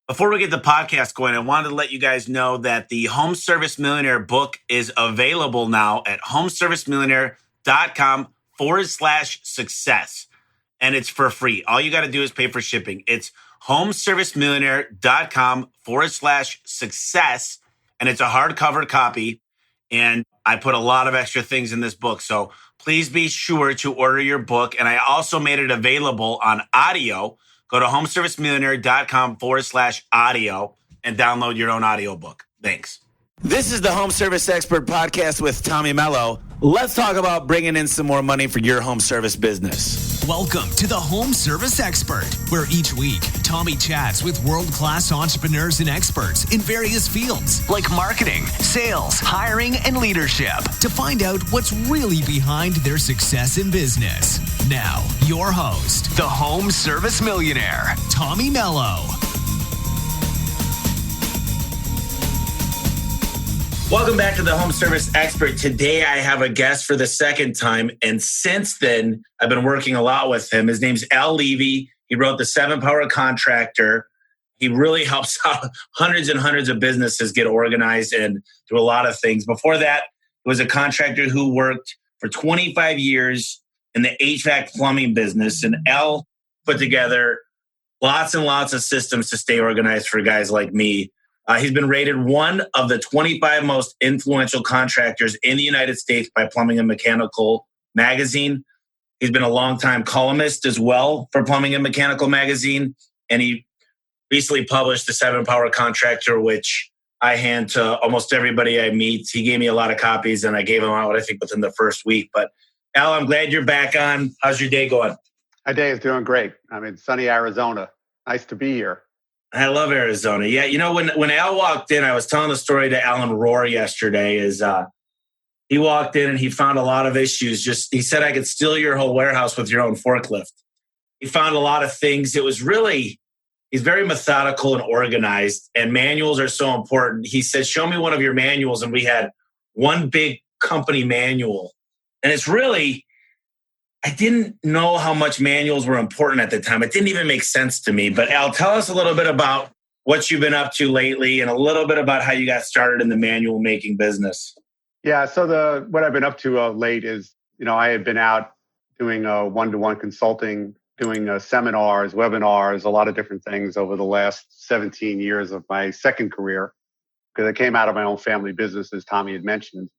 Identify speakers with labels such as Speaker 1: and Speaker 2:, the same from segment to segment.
Speaker 1: Before we get the podcast going, I wanted to let you guys know that the Home Service Millionaire book is available now at homeservicemillionaire.com/success. And it's for free. All you got to do is pay for shipping. It's homeservicemillionaire.com/success. And it's a hardcover copy. And I put a lot of extra things in this book. So please be sure to order your book. And I also made it available on audio. Go to homeservicemillionaire.com/audio and download your own audiobook. Thanks. This is the Home Service Expert Podcast with Tommy Mello. Let's talk about bringing in some more money for your home service business.
Speaker 2: Welcome to the Home Service Expert, where each week, Tommy chats with world-class entrepreneurs and experts in various fields like marketing, sales, hiring, and leadership to find out what's really behind their success in business. Now, your host, the Home Service Millionaire, Tommy Mello.
Speaker 1: Welcome back to the Home Service Expert. Today, I have a guest for the second time. And since then, I've been working a lot with him. His name's Levi. He wrote the 7-Power Contractor. He really helps out hundreds and hundreds of businesses get organized and do a lot of things. Before that, he was a contractor who worked for 25 years in the HVAC plumbing business. And L put together lots and lots of systems to stay organized for guys like me. He's been rated one of the 25 most influential contractors in the United States by Plumbing and Mechanical magazine. He's been a longtime columnist as well for Plumbing and Mechanical magazine. And he recently published the 7-Power Contractor, which I hand to almost everybody I meet. He gave me a lot of copies and I gave them out, I think, within the first week. But Al, I'm glad you're back on. How's your day going?
Speaker 3: My day is doing great. I'm in sunny Arizona. Nice to be here.
Speaker 1: I love Arizona. Yeah, you know, when Al walked in, I was telling the story to Alan Rohr yesterday, he walked in and he found a lot of issues. He said, I could steal your whole warehouse with your own forklift. He found a lot of things. He's very methodical and organized, and manuals are so important. He said, show me one of your manuals. And we had one big company manual. And it's really, I didn't know how much manuals were important at the time. It didn't even make sense to me. But Al, tell us a little bit about what you've been up to lately and a little bit about how you got started in the manual making business.
Speaker 3: Yeah, so what I've been up to late is, I had been out doing one-to-one consulting, doing seminars, webinars, a lot of different things over the last 17 years of my second career, because I came out of my own family business, as Tommy had mentioned.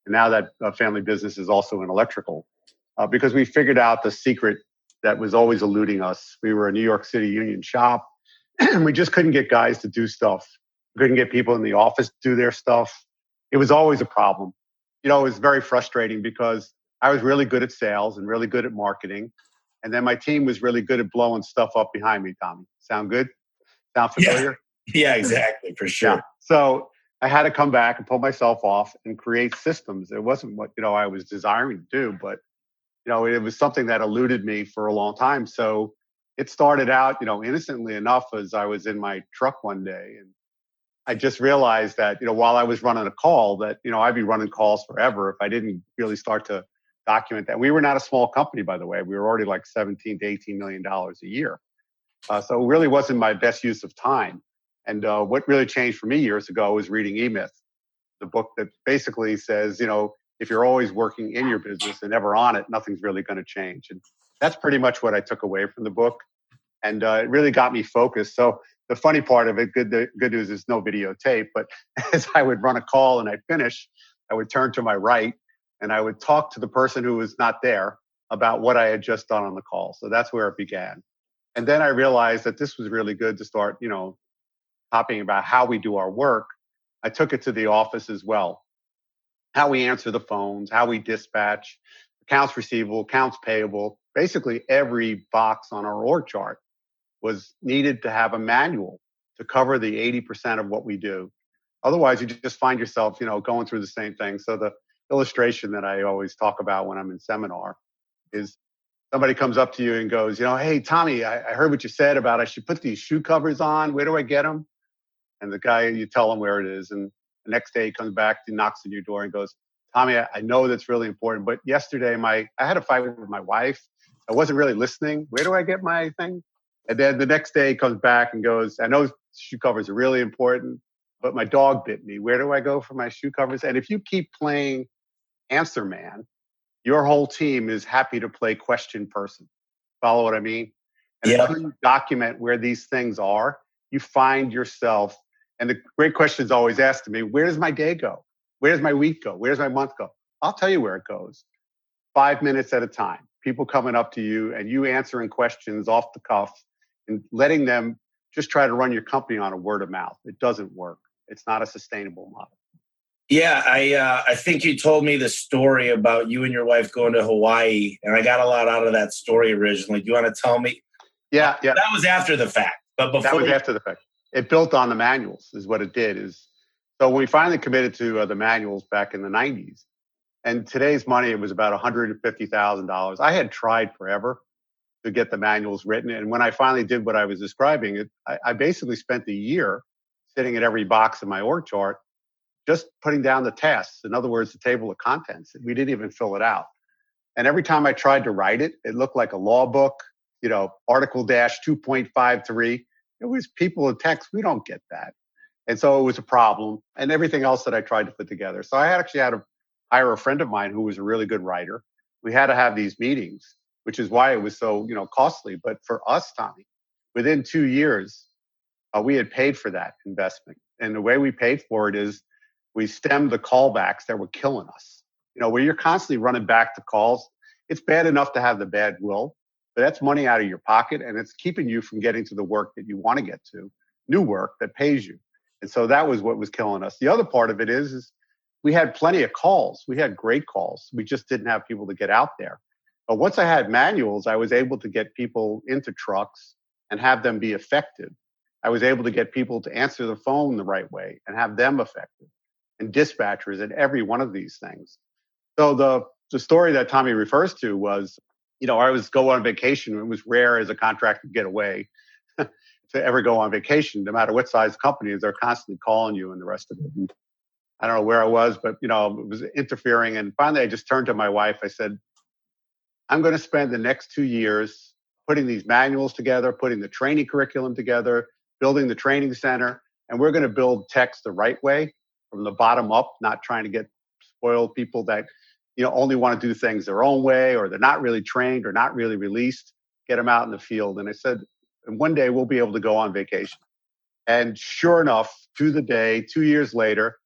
Speaker 3: And now that family business is also in electrical. Because we figured out the secret that was always eluding us. We were a New York City union shop, and we just couldn't get guys to do stuff. We couldn't get people in the office to do their stuff. It was always a problem. It was very frustrating because I was really good at sales and really good at marketing. And then my team was really good at blowing stuff up behind me, Tommy. Sound good? Sound familiar?
Speaker 1: Yeah, exactly, for sure.
Speaker 3: Yeah. So I had to come back and pull myself off and create systems. It wasn't what, I was desiring to do, but it was something that eluded me for a long time. So it started out, innocently enough, as I was in my truck one day. And I just realized that, while I was running a call, that, I'd be running calls forever if I didn't really start to document that. We were not a small company, by the way. We were already like $17 to $18 million a year. So it really wasn't my best use of time. And what really changed for me years ago was reading E-Myth, the book that basically says, if you're always working in your business and never on it, nothing's really going to change. And that's pretty much what I took away from the book. And it really got me focused. So the funny part of it, the good news is no videotape, but as I would run a call and I'd finish, I would turn to my right and I would talk to the person who was not there about what I had just done on the call. So that's where it began. And then I realized that this was really good to start, talking about how we do our work. I took it to the office as well. How we answer the phones, how we dispatch, accounts receivable, accounts payable. Basically, every box on our org chart was needed to have a manual to cover the 80% of what we do. Otherwise, you just find yourself, going through the same thing. So the illustration that I always talk about when I'm in seminar is somebody comes up to you and goes, hey, Tommy, I heard what you said about I should put these shoe covers on. Where do I get them? And the guy, you tell him where it is. And the next day he comes back, he knocks on your door and goes, Tommy, I know that's really important, but yesterday I had a fight with my wife. I wasn't really listening. Where do I get my thing? And then the next day he comes back and goes, I know shoe covers are really important, but my dog bit me. Where do I go for my shoe covers? And if you keep playing answer man, your whole team is happy to play question person. Follow what I mean? And
Speaker 1: Yep.
Speaker 3: until you document where these things are, you find yourself, and the great question is always asked to me, where does my day go? Where does my week go? Where does my month go? I'll tell you where it goes. 5 minutes at a time. People coming up to you and you answering questions off the cuff and letting them just try to run your company on a word of mouth. It doesn't work. It's not a sustainable model.
Speaker 1: Yeah, I think you told me the story about you and your wife going to Hawaii, and I got a lot out of that story originally. Do you want to tell me?
Speaker 3: Yeah.
Speaker 1: That was after the fact. But before
Speaker 3: that was after the fact. It built on the manuals is what it did. So when we finally committed to the manuals back in the 90s, and today's money, it was about $150,000. I had tried forever to get the manuals written. And when I finally did what I was describing, I basically spent a year sitting at every box in my org chart, just putting down the tasks. In other words, the table of contents. We didn't even fill it out. And every time I tried to write it, it looked like a law book, article -2.53. It was people in text. We don't get that. And so it was a problem, and everything else that I tried to put together. So I actually had to hire a friend of mine who was a really good writer. We had to have these meetings, which is why it was so, costly. But for us, Tommy, within 2 years, we had paid for that investment. And the way we paid for it is we stemmed the callbacks that were killing us. Where you're constantly running back to calls, it's bad enough to have the bad will, but that's money out of your pocket, and it's keeping you from getting to the work that you want to get to, new work that pays you. And so that was what was killing us. The other part of it is we had plenty of calls. We had great calls. We just didn't have people to get out there. But once I had manuals, I was able to get people into trucks and have them be effective. I was able to get people to answer the phone the right way and have them effective, and dispatchers and every one of these things. So the story that Tommy refers to was, I was go on vacation. It was rare as a contractor to get away to ever go on vacation, no matter what size company is. They're constantly calling you and the rest of it. And I don't know where I was, but, it was interfering. And finally, I just turned to my wife. I said, I'm going to spend the next 2 years putting these manuals together, putting the training curriculum together, building the training center. And we're going to build techs the right way from the bottom up, not trying to get spoiled people that, only want to do things their own way, or they're not really trained or not really released, get them out in the field. And I said, and one day we'll be able to go on vacation. And sure enough, to the day, 2 years later,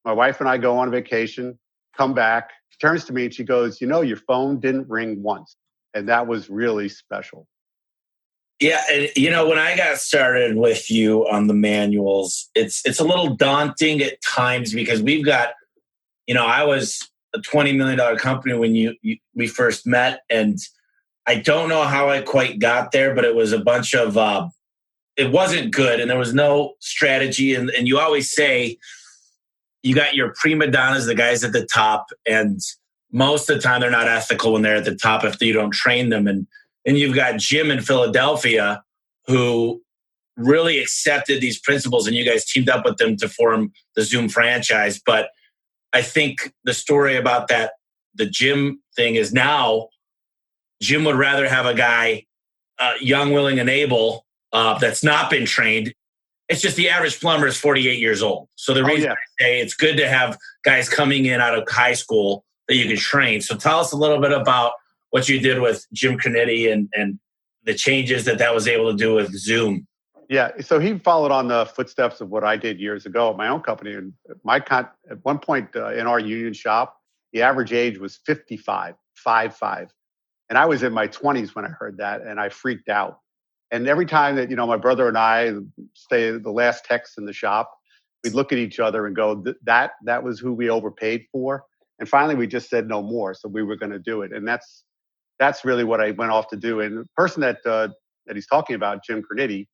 Speaker 3: my wife and I go on vacation, come back, she turns to me and she goes, your phone didn't ring once. And that was really special.
Speaker 1: Yeah. And, when I got started with you on the manuals, it's a little daunting at times because we've got, I was a $20 million company when we first met. And I don't know how I quite got there, but it was a bunch of, it wasn't good and there was no strategy. And you always say you got your prima donnas, the guys at the top, and most of the time they're not ethical when they're at the top if you don't train them. And you've got Jim in Philadelphia who really accepted these principles and you guys teamed up with them to form the Zoom franchise. But I think the story about that, the Jim thing is now Jim would rather have a guy young, willing, and able that's not been trained. It's just the average plumber is 48 years old. So the reason I say it's good to have guys coming in out of high school that you can train. So tell us a little bit about what you did with Jim Canetti and the changes that was able to do with Zoom.
Speaker 3: Yeah, so he followed on the footsteps of what I did years ago at my own company. And at one point in our union shop, the average age was 55. And I was in my 20s when I heard that, and I freaked out. And every time that, my brother and I stay the last techs in the shop, we'd look at each other and go, that was who we overpaid for. And finally, we just said no more. So we were going to do it. And that's really what I went off to do. And the person that he's talking about, Jim Canetti,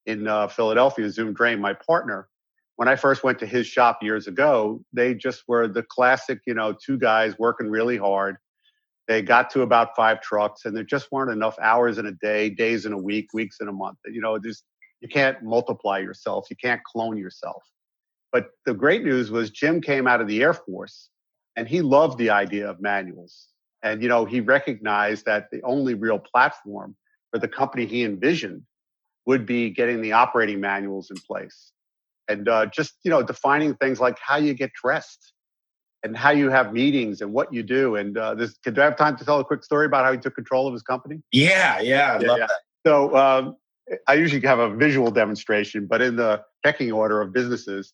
Speaker 3: in Philadelphia, Zoom Drain, my partner, when I first went to his shop years ago, they just were the classic, two guys working really hard. They got to about 5 trucks and there just weren't enough hours in a day, days in a week, weeks in a month. You can't multiply yourself. You can't clone yourself. But the great news was Jim came out of the Air Force and he loved the idea of manuals. And, he recognized that the only real platform for the company he envisioned would be getting the operating manuals in place and just, defining things like how you get dressed and how you have meetings and what you do. And do I have time to tell a quick story about how he took control of his company?
Speaker 1: Yeah, I'd love that.
Speaker 3: So I usually have a visual demonstration, but in the pecking order of businesses,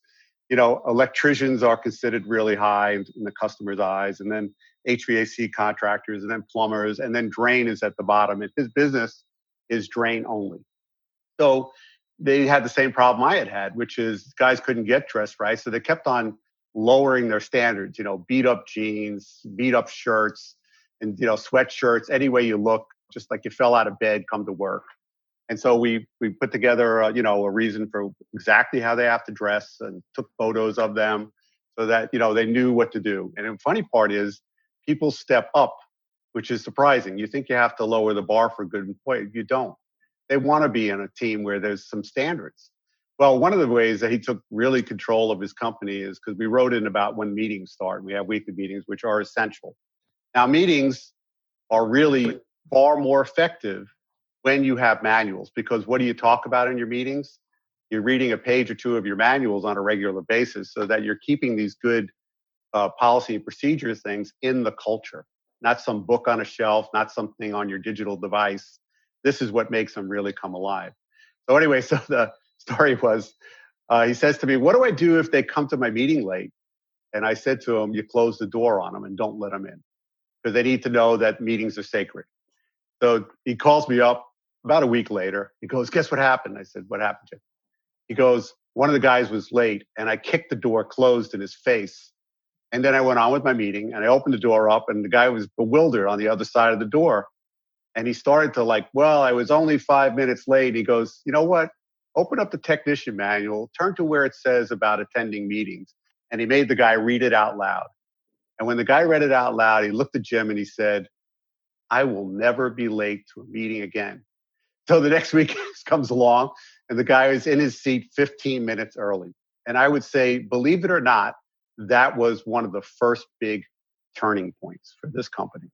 Speaker 3: electricians are considered really high in the customer's eyes, and then HVAC contractors, and then plumbers, and then drain is at the bottom. And his business is drain only. So they had the same problem I had, which is guys couldn't get dressed right. So they kept on lowering their standards, beat up jeans, beat up shirts, and, sweatshirts, any way you look, just like you fell out of bed, come to work. And so we put together, a reason for exactly how they have to dress and took photos of them so that, they knew what to do. And the funny part is people step up, which is surprising. You think you have to lower the bar for a good employee. You don't. They want to be in a team where there's some standards. Well, one of the ways that he took really control of his company is because we wrote in about when meetings start. We have weekly meetings, which are essential. Now, meetings are really far more effective when you have manuals, because what do you talk about in your meetings? You're reading a page or two of your manuals on a regular basis so that you're keeping these good policy and procedure things in the culture, not some book on a shelf, not something on your digital device. This is what makes them really come alive. So anyway, so the story was, he says to me, what do I do if they come to my meeting late? And I said to him, you close the door on them and don't let them in, because they need to know that meetings are sacred. So he calls me up about a week later. He goes, guess what happened? I said, what happened, Jim? He goes, one of the guys was late and I kicked the door closed in his face. And then I went on with my meeting and I opened the door up and the guy was bewildered on the other side of the door. And he started to I was only 5 minutes late. He goes, you know what? Open up the technician manual, turn to where it says about attending meetings. And he made the guy read it out loud. And when the guy read it out loud, he looked at Jim and he said, I will never be late to a meeting again. So the next week comes along and the guy is in his seat 15 minutes early. And I would say, believe it or not, that was one of the first big turning points for this company.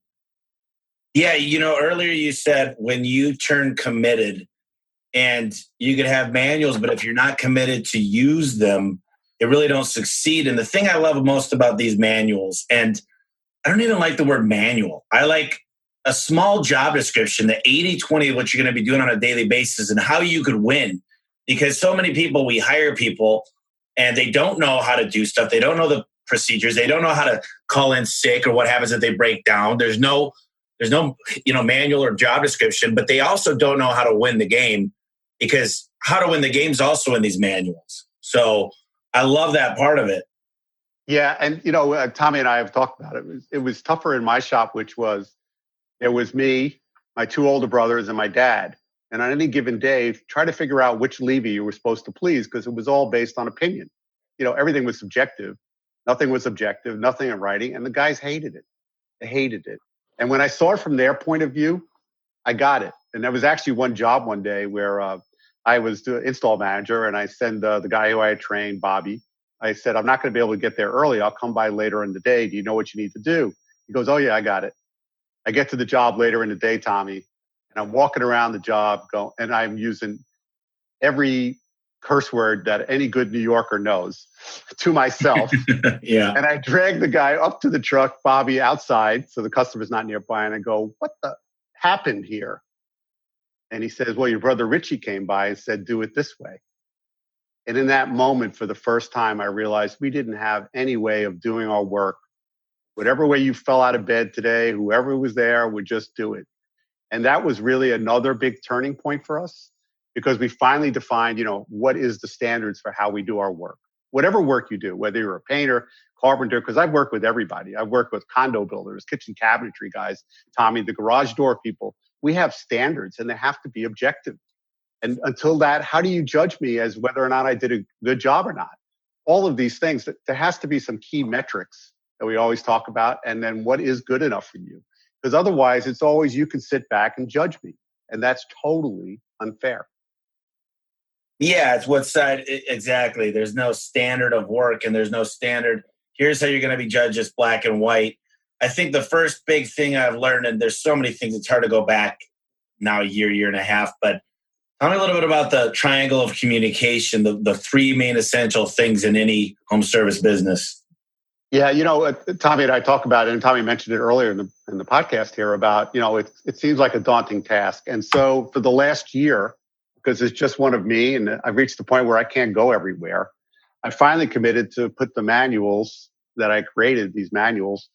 Speaker 1: Yeah, earlier you said when you turn committed, and you could have manuals, but if you're not committed to use them, they really don't succeed. And the thing I love most about these manuals, and I don't even like the word manual. I like a small job description, the 80-20 of what you're going to be doing on a daily basis and how you could win. Because so many people, we hire people and they don't know how to do stuff. They don't know the procedures. They don't know how to call in sick or what happens if they break down. There's no manual or job description, but they also don't know how to win the game, because how to win the game is also in these manuals. So I love that part of it.
Speaker 3: Yeah. And, Tommy and I have talked about it. It was tougher in my shop, which was, it was me, my two older brothers, and my dad. And on any given day, try to figure out which Levi you were supposed to please, because it was all based on opinion. Everything was subjective. Nothing was objective, nothing in writing. And the guys hated it. They hated it. And when I saw it from their point of view, I got it. And there was actually one job one day where I was the install manager, and I send the guy who I had trained, Bobby. I said, I'm not going to be able to get there early. I'll come by later in the day. Do you know what you need to do? He goes, oh, yeah, I got it. I get to the job later in the day, Tommy, and I'm walking around the job and I'm using every curse word that any good New Yorker knows to myself.
Speaker 1: Yeah.
Speaker 3: And I drag the guy up to the truck, Bobby, outside, so the customer's not nearby. And I go, what the happened here? And he says, well, your brother Richie came by and said, do it this way. And in that moment, for the first time, I realized we didn't have any way of doing our work. Whatever way you fell out of bed today, whoever was there would just do it. And that was really another big turning point for us, because we finally defined, what is the standards for how we do our work. Whatever work you do, whether you're a painter, carpenter, because I've worked with everybody. I've worked with condo builders, kitchen cabinetry guys, Tommy, the garage door people. We have standards and they have to be objective. And until that, how do you judge me as whether or not I did a good job or not? All of these things, there has to be some key metrics that we always talk about. And then what is good enough for you? Because otherwise, it's always you can sit back and judge me. And that's totally unfair.
Speaker 1: Yeah, it's what side, exactly. There's no standard of work and there's no standard. Here's how you're going to be judged, just black and white. I think the first big thing I've learned, and there's so many things, it's hard to go back now a year and a half, but Tell me a little bit about the triangle of communication, the three main essential things in any home service business.
Speaker 3: Yeah, Tommy and I talk about it, and Tommy mentioned it earlier in the podcast here about, it seems like a daunting task. And so for the last year, because it's just one of me and I've reached the point where I can't go everywhere, I finally committed to put the manuals that I created, these manuals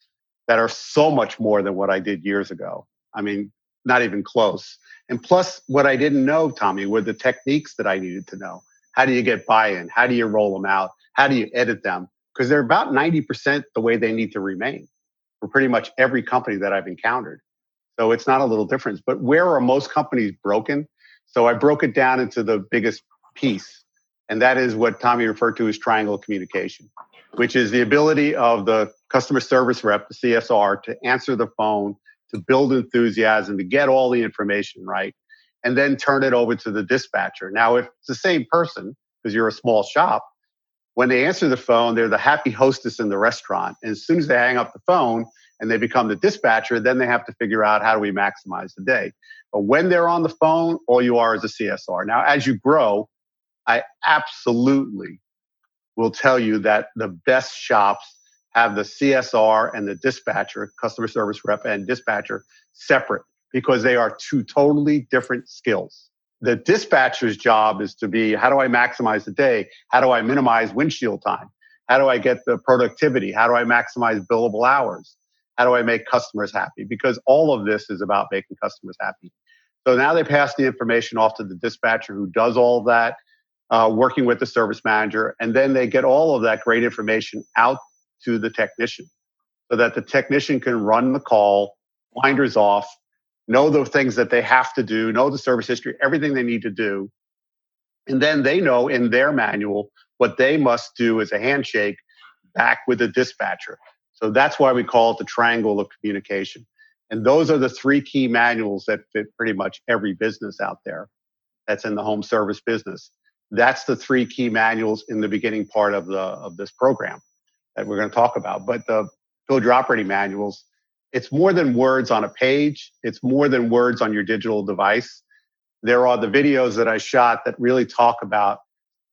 Speaker 3: that are so much more than what I did years ago. I mean, not even close. And plus, what I didn't know, Tommy, were the techniques that I needed to know. How do you get buy-in? How do you roll them out? How do you edit them? Because they're about 90% the way they need to remain for pretty much every company that I've encountered. So it's not a little difference. But where are most companies broken? So I broke it down into the biggest piece. And that is what Tommy referred to as triangle communication, which is the ability of the customer service rep, the CSR, to answer the phone, to build enthusiasm, to get all the information right, and then turn it over to the dispatcher. Now, if it's the same person, because you're a small shop, when they answer the phone, they're the happy hostess in the restaurant. And as soon as they hang up the phone and they become the dispatcher, then they have to figure out how do we maximize the day. But when they're on the phone, all you are is a CSR. Now, as you grow, I absolutely will tell you that the best shops have the CSR and the dispatcher, customer service rep and dispatcher, separate because they are two totally different skills. The dispatcher's job is to be, how do I maximize the day? How do I minimize windshield time? How do I get the productivity? How do I maximize billable hours? How do I make customers happy? Because all of this is about making customers happy. So now they pass the information off to the dispatcher who does all of that, working with the service manager, and then they get all of that great information out to the technician so that the technician can run the call, blinders off, know the things that they have to do, know the service history, everything they need to do. And then they know in their manual what they must do as a handshake back with the dispatcher. So that's why we call it the triangle of communication. And those are the three key manuals that fit pretty much every business out there that's in the home service business. That's the three key manuals in the beginning part of this program that we're going to talk about. But the Build Your Operating Manuals, it's more than words on a page. It's more than words on your digital device. There are the videos that I shot that really talk about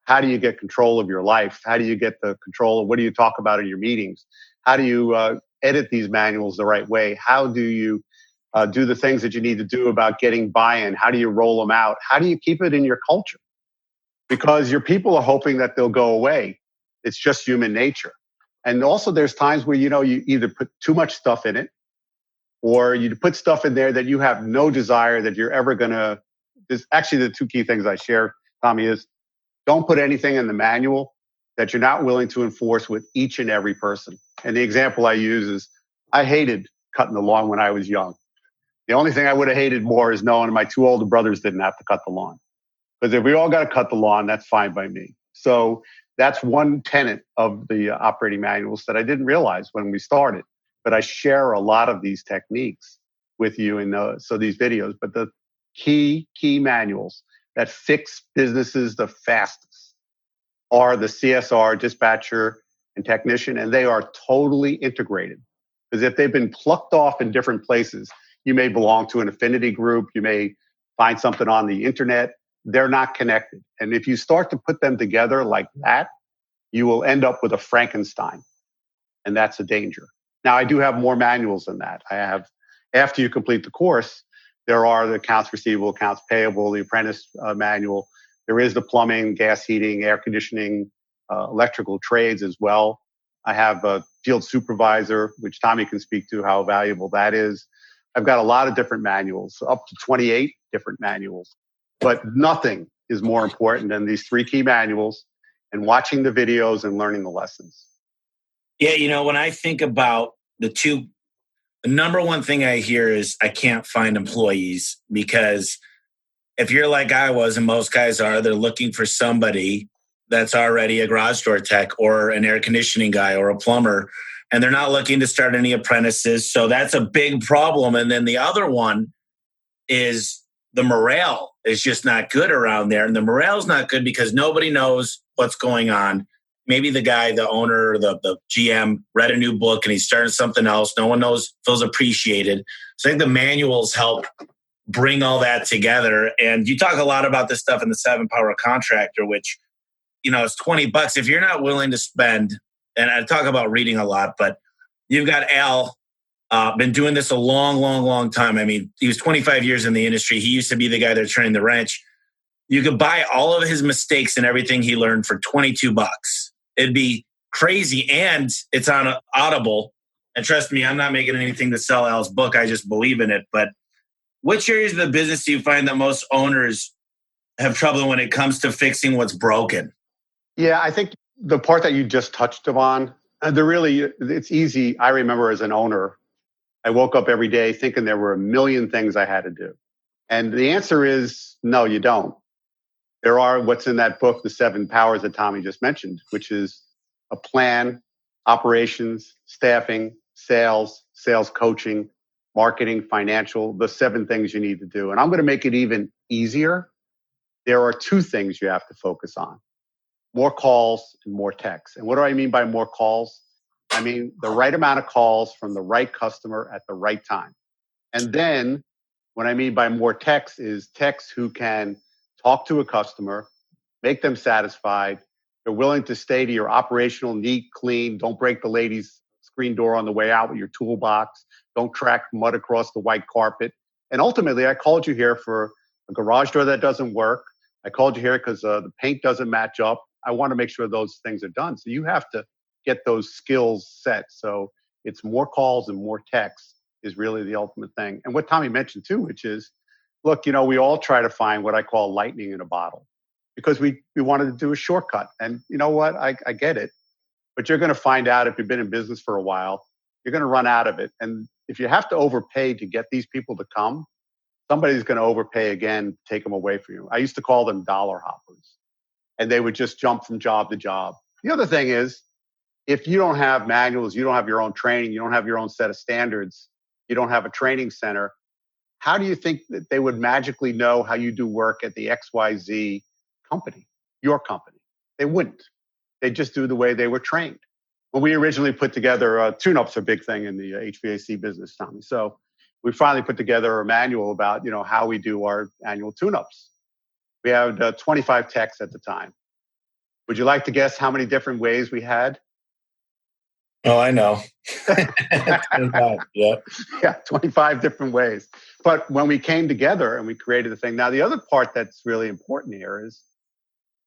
Speaker 3: how do you get control of your life? How do you get the control of what do you talk about in your meetings? How do you edit these manuals the right way? How do you do the things that you need to do about getting buy-in? How do you roll them out? How do you keep it in your culture? Because your people are hoping that they'll go away. It's just human nature. And also there's times where, you either put too much stuff in it or you put stuff in there that you have no desire that you're ever going to. There's actually the two key things I share, Tommy, is don't put anything in the manual that you're not willing to enforce with each and every person. And the example I use is I hated cutting the lawn when I was young. The only thing I would have hated more is knowing my two older brothers didn't have to cut the lawn. Because if we all got to cut the lawn, that's fine by me. So that's one tenet of the operating manuals that I didn't realize when we started. But I share a lot of these techniques with you in these videos. But the key manuals that fix businesses the fastest are the CSR, dispatcher, and technician, and they are totally integrated. Because if they've been plucked off in different places, you may belong to an affinity group, you may find something on the internet, they're not connected. And if you start to put them together like that, you will end up with a Frankenstein. And that's a danger. Now, I do have more manuals than that. I have, after you complete the course, there are the accounts receivable, accounts payable, the apprentice manual. There is the plumbing, gas heating, air conditioning, electrical trades as well. I have a field supervisor, which Tommy can speak to how valuable that is. I've got a lot of different manuals, up to 28 different manuals. But nothing is more important than these three key manuals and watching the videos and learning the lessons.
Speaker 1: Yeah, when I think about the number one thing I hear is I can't find employees, because if you're like I was, and most guys are, they're looking for somebody that's already a garage door tech or an air conditioning guy or a plumber, and they're not looking to start any apprentices. So that's a big problem. And then the other one is the morale is just not good around there. And the morale's not good because nobody knows what's going on. Maybe the guy, the owner, the GM read a new book and he's starting something else. No one feels appreciated. So I think the manuals help bring all that together. And you talk a lot about this stuff in the 7-Power Contractor, which, it's $20. If you're not willing to spend, and I talk about reading a lot, but you've got Al, been doing this a long, long, long time. I mean, he was 25 years in the industry. He used to be the guy that trained the wrench. You could buy all of his mistakes and everything he learned for $22. It'd be crazy. And it's on Audible. And trust me, I'm not making anything to sell Al's book. I just believe in it. But which areas of the business do you find that most owners have trouble when it comes to fixing what's broken?
Speaker 3: Yeah, I think the part that you just touched upon, it's easy. I remember as an owner, I woke up every day thinking there were a million things I had to do. And the answer is no, you don't. There are what's in that book, the 7 powers that Tommy just mentioned, which is a plan, operations, staffing, sales coaching, marketing, financial, the 7 things you need to do. And I'm going to make it even easier. There are 2 things you have to focus on: more calls and more texts. And what do I mean by more calls? I mean the right amount of calls from the right customer at the right time. And then what I mean by more texts is texts who can talk to a customer, make them satisfied. They're willing to stay to your operational, neat, clean. Don't break the lady's screen door on the way out with your toolbox. Don't track mud across the white carpet. And ultimately, I called you here for a garage door that doesn't work. I called you here because the paint doesn't match up. I want to make sure those things are done. So you have to get those skills set. So it's more calls and more texts is really the ultimate thing. And what Tommy mentioned too, which is, look, we all try to find what I call lightning in a bottle because we wanted to do a shortcut. And you know what? I get it. But you're going to find out if you've been in business for a while, you're going to run out of it. And if you have to overpay to get these people to come, somebody's going to overpay again, take them away from you. I used to call them dollar hoppers. And they would just jump from job to job. The other thing is, if you don't have manuals, you don't have your own training, you don't have your own set of standards, you don't have a training center, how do you think that they would magically know how you do work at the XYZ company, your company? They wouldn't. They'd just do the way they were trained. When we originally put together, tune-ups are a big thing in the HVAC business, Tommy. So we finally put together a manual about, how we do our annual tune-ups. We had 25 techs at the time. Would you like to guess how many different ways we had?
Speaker 1: Oh, I know. 25, yeah.
Speaker 3: Yeah, 25 different ways. But when we came together and we created the thing, now the other part that's really important here is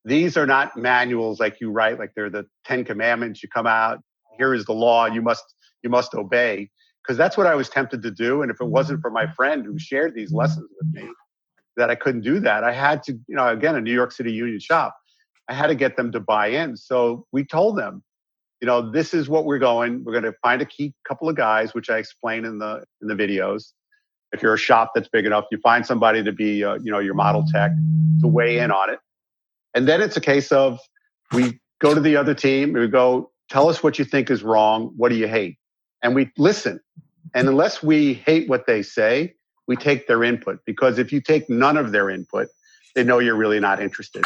Speaker 3: these are not manuals like you write, like they're the 10 commandments. You come out, here is the law, you must obey. Because that's what I was tempted to do. And if it wasn't for my friend who shared these lessons with me, that I couldn't do that. I had to, again, a New York City union shop, I had to get them to buy in. So we told them, this is what we're going. We're going to find a key couple of guys, which I explain in the videos. If you're a shop that's big enough, you find somebody to be, your model tech to weigh in on it. And then it's a case of we go to the other team and we go, tell us what you think is wrong. What do you hate? And we listen. And unless we hate what they say, we take their input. Because if you take none of their input, they know you're really not interested.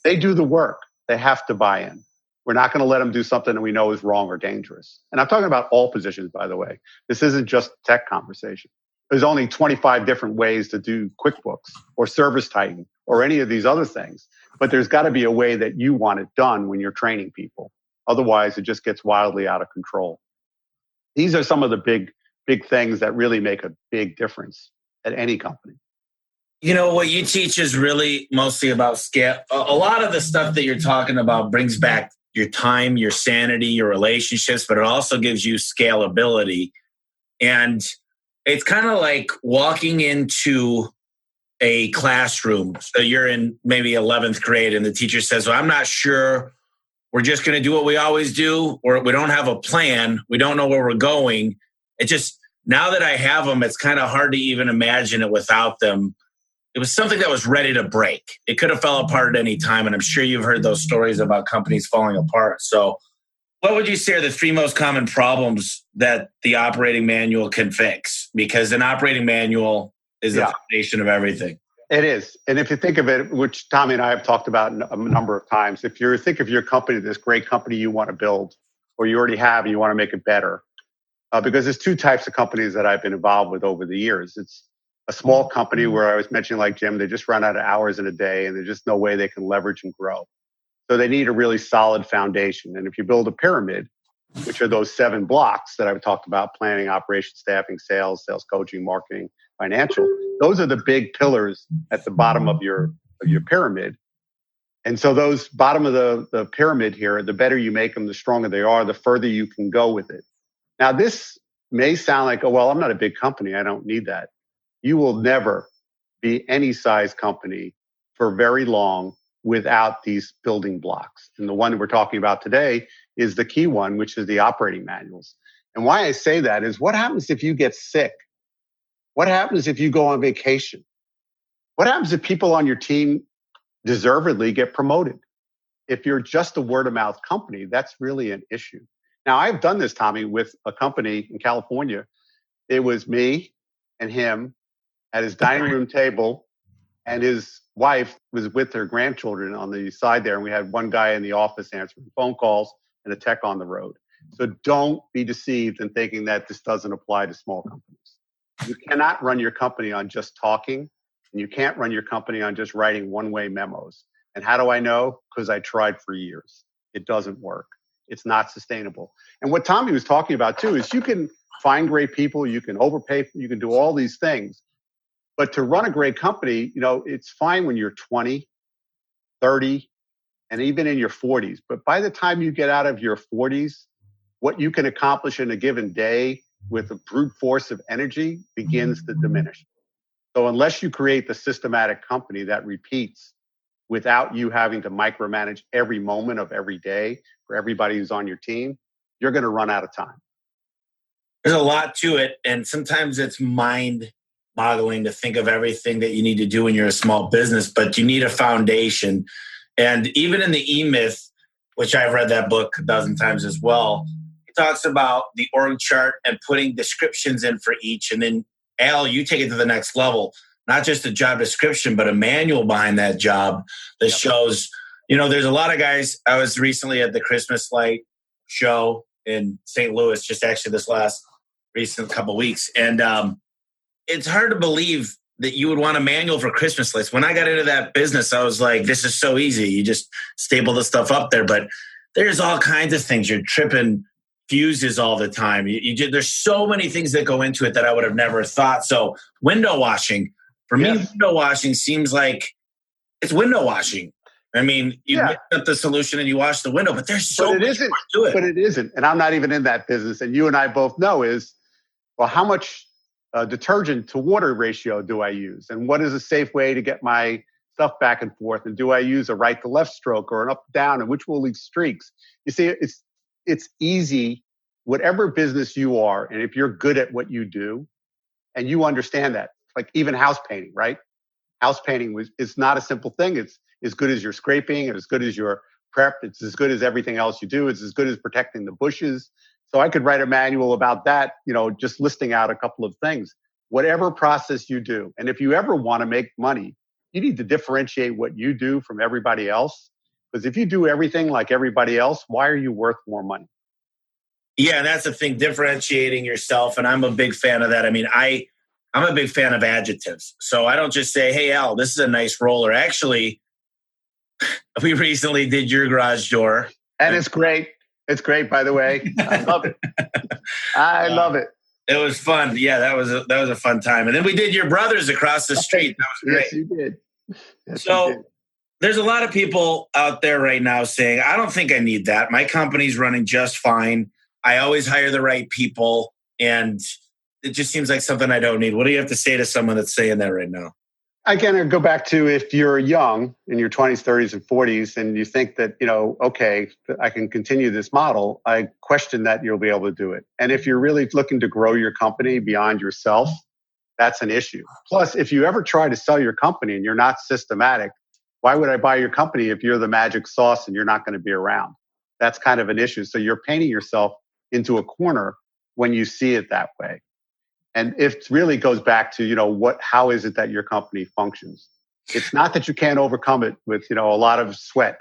Speaker 3: They do the work. They have to buy in. We're not going to let them do something that we know is wrong or dangerous. And I'm talking about all positions, by the way. This isn't just tech conversation. There's only 25 different ways to do QuickBooks or Service Titan or any of these other things. But there's got to be a way that you want it done when you're training people. Otherwise, it just gets wildly out of control. These are some of the big things that really make a big difference at any company.
Speaker 1: What you teach is really mostly about scale. A lot of the stuff that you're talking about brings back your time, your sanity, your relationships, but it also gives you scalability. And it's kind of like walking into a classroom. So you're in maybe 11th grade and the teacher says, well, I'm not sure. We're just going to do what we always do, or we don't have a plan. We don't know where we're going. It just, now that I have them, it's kind of hard to even imagine it without them. It was something that was ready to break. It could have fell apart at any time. And I'm sure you've heard those stories about companies falling apart. So what would you say are the 3 most common problems that the operating manual can fix? Because an operating manual is the foundation of everything.
Speaker 3: It is. And if you think of it, which Tommy and I have talked about a number of times, if you think of your company, this great company you want to build, or you already have and you want to make it better, because there's 2 types of companies that I've been involved with over the years. It's a small company where I was mentioning like Jim, they just run out of hours in a day and there's just no way they can leverage and grow. So they need a really solid foundation. And if you build a pyramid, which are those 7 blocks that I've talked about, planning, operations, staffing, sales coaching, marketing, financial, those are the big pillars at the bottom of your pyramid. And so those bottom of the pyramid here, the better you make them, the stronger they are, the further you can go with it. Now, this may sound like, oh, well, I'm not a big company. I don't need that. You will never be any size company for very long without these building blocks. And the one we're talking about today is the key one, which is the operating manuals. And why I say that is, what happens if you get sick? What happens if you go on vacation? What happens if people on your team deservedly get promoted? If you're just a word of mouth company, that's really an issue. Now, I've done this, Tommy, with a company in California. It was me and him at his dining room table, and his wife was with her grandchildren on the side there. And we had one guy in the office answering phone calls and a tech on the road. So don't be deceived in thinking that this doesn't apply to small companies. You cannot run your company on just talking, and you can't run your company on just writing one-way memos. And how do I know? Because I tried for years. It doesn't work. It's not sustainable. And what Tommy was talking about too is you can find great people, you can overpay, you can do all these things. But to run a great company, it's fine when you're 20, 30, and even in your 40s. But by the time you get out of your 40s, what you can accomplish in a given day with a brute force of energy begins to diminish. So unless you create the systematic company that repeats without you having to micromanage every moment of every day for everybody who's on your team, you're going to run out of time.
Speaker 1: There's a lot to it. And sometimes it's mind-boggling to think of everything that you need to do when you're a small business, but you need a foundation. And even in the E-Myth, which I've read that book a dozen times as well, it talks about the org chart and putting descriptions in for each. And then, Al, you take it to the next level. Not just a job description, but a manual behind that job that shows, there's a lot of guys. I was recently at the Christmas light show in St. Louis, just actually this last recent couple of weeks. And it's hard to believe that you would want a manual for Christmas lights. When I got into that business, I was like, this is so easy. You just staple the stuff up there. But there's all kinds of things. You're tripping fuses all the time. There's so many things that go into it that I would have never thought. So window washing. For me, window washing seems like it's window washing. I mean, you mix up the solution and you wash the window, but there's so much more to it.
Speaker 3: But it isn't. And I'm not even in that business. And you and I both know is, well, how much detergent to water ratio do I use? And what is a safe way to get my stuff back and forth? And do I use a right to left stroke or an up to down? And which will leave streaks? You see, it's easy, whatever business you are. And if you're good at what you do and you understand that, like even house painting, right? House painting it's not a simple thing. It's as good as your scraping, and as good as your prep. It's as good as everything else you do. It's as good as protecting the bushes. So I could write a manual about that, just listing out a couple of things. Whatever process you do. And if you ever want to make money, you need to differentiate what you do from everybody else. Because if you do everything like everybody else, why are you worth more money?
Speaker 1: Yeah, and that's the thing, differentiating yourself. And I'm a big fan of that. I mean, I'm a big fan of adjectives. So I don't just say, hey, Al, this is a nice roller. Actually, we recently did your garage door.
Speaker 3: And it's great. It's great, by the way. I love it. I love it.
Speaker 1: It was fun. Yeah, that was a fun time. And then we did your brother's across the street. That was great.
Speaker 3: Yes, you did. Yes,
Speaker 1: so
Speaker 3: you did.
Speaker 1: There's a lot of people out there right now saying, I don't think I need that. My company's running just fine. I always hire the right people. And it just seems like something I don't need. What do you have to say to someone that's saying that right now?
Speaker 3: Again, I go back to if you're young in your 20s, 30s, and 40s, and you think that, okay, I can continue this model, I question that you'll be able to do it. And if you're really looking to grow your company beyond yourself, that's an issue. Plus, if you ever try to sell your company and you're not systematic, why would I buy your company if you're the magic sauce and you're not going to be around? That's kind of an issue. So you're painting yourself into a corner when you see it that way. And it really goes back to, how is it that your company functions? It's not that you can't overcome it with, a lot of sweat,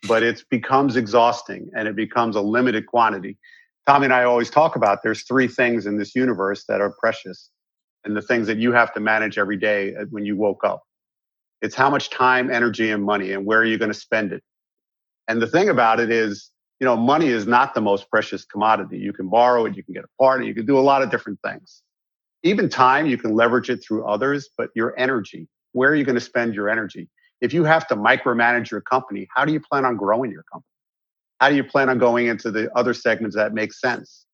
Speaker 3: but it becomes exhausting and it becomes a limited quantity. Tommy and I always talk about there's 3 things in this universe that are precious. and the things that you have to manage every day when you woke up. It's how much time, energy, and money, and where are you going to spend it? And the thing about it is, money is not the most precious commodity. You can borrow it, you can get a partner, you can do a lot of different things. Even time, you can leverage it through others, but your energy, where are you going to spend your energy? If you have to micromanage your company, how do you plan on growing your company? How do you plan on going into the other segments that make sense?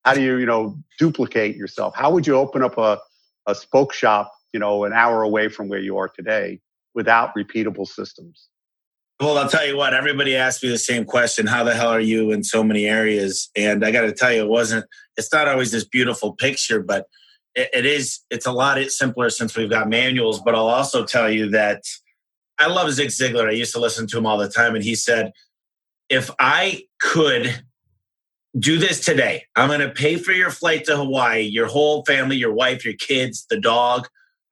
Speaker 3: How do you, duplicate yourself? How would you open up a spoke shop, an hour away from where you are today without repeatable systems?
Speaker 1: Well, I'll tell you what, everybody asked me the same question. How the hell are you in so many areas? And I got to tell you, it's not always this beautiful picture, but it's a lot simpler since we've got manuals. But I'll also tell you that I love Zig Ziglar. I used to listen to him all the time. And he said, if I could do this today, I'm going to pay for your flight to Hawaii, your whole family, your wife, your kids, the dog.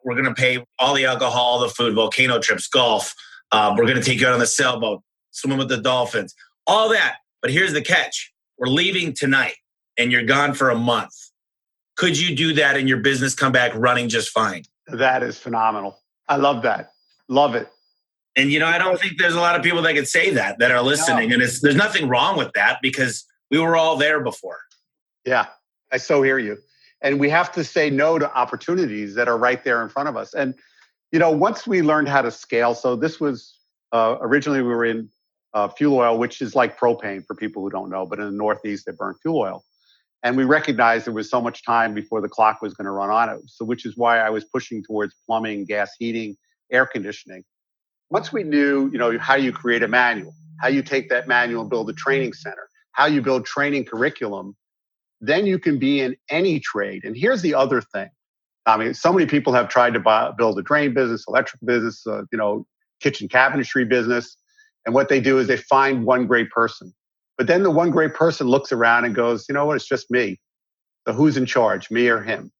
Speaker 1: We're going to pay all the alcohol, all the food, volcano trips, golf. We're going to take you out on the sailboat, swim with the dolphins, all that. But here's the catch. We're leaving tonight and you're gone for a month. Could you do that and your business come back running just fine?
Speaker 3: That is phenomenal. I love that. Love it.
Speaker 1: And, I don't think there's a lot of people that could say that are listening. No. And there's nothing wrong with that because we were all there before.
Speaker 3: Yeah, I so hear you. And we have to say no to opportunities that are right there in front of us. And, once we learned how to scale, so this was originally we were in fuel oil, which is like propane for people who don't know, but in the Northeast, they burn fuel oil. And we recognized there was so much time before the clock was going to run on it. So which is why I was pushing towards plumbing, gas heating, air conditioning. Once we knew, how you create a manual, how you take that manual and build a training center, how you build training curriculum, then you can be in any trade. And here's the other thing. I mean, so many people have tried to build a drain business, electric business, kitchen cabinetry business. And what they do is they find one great person. But then the one great person looks around and goes, you know what, it's just me. So who's in charge, me or him?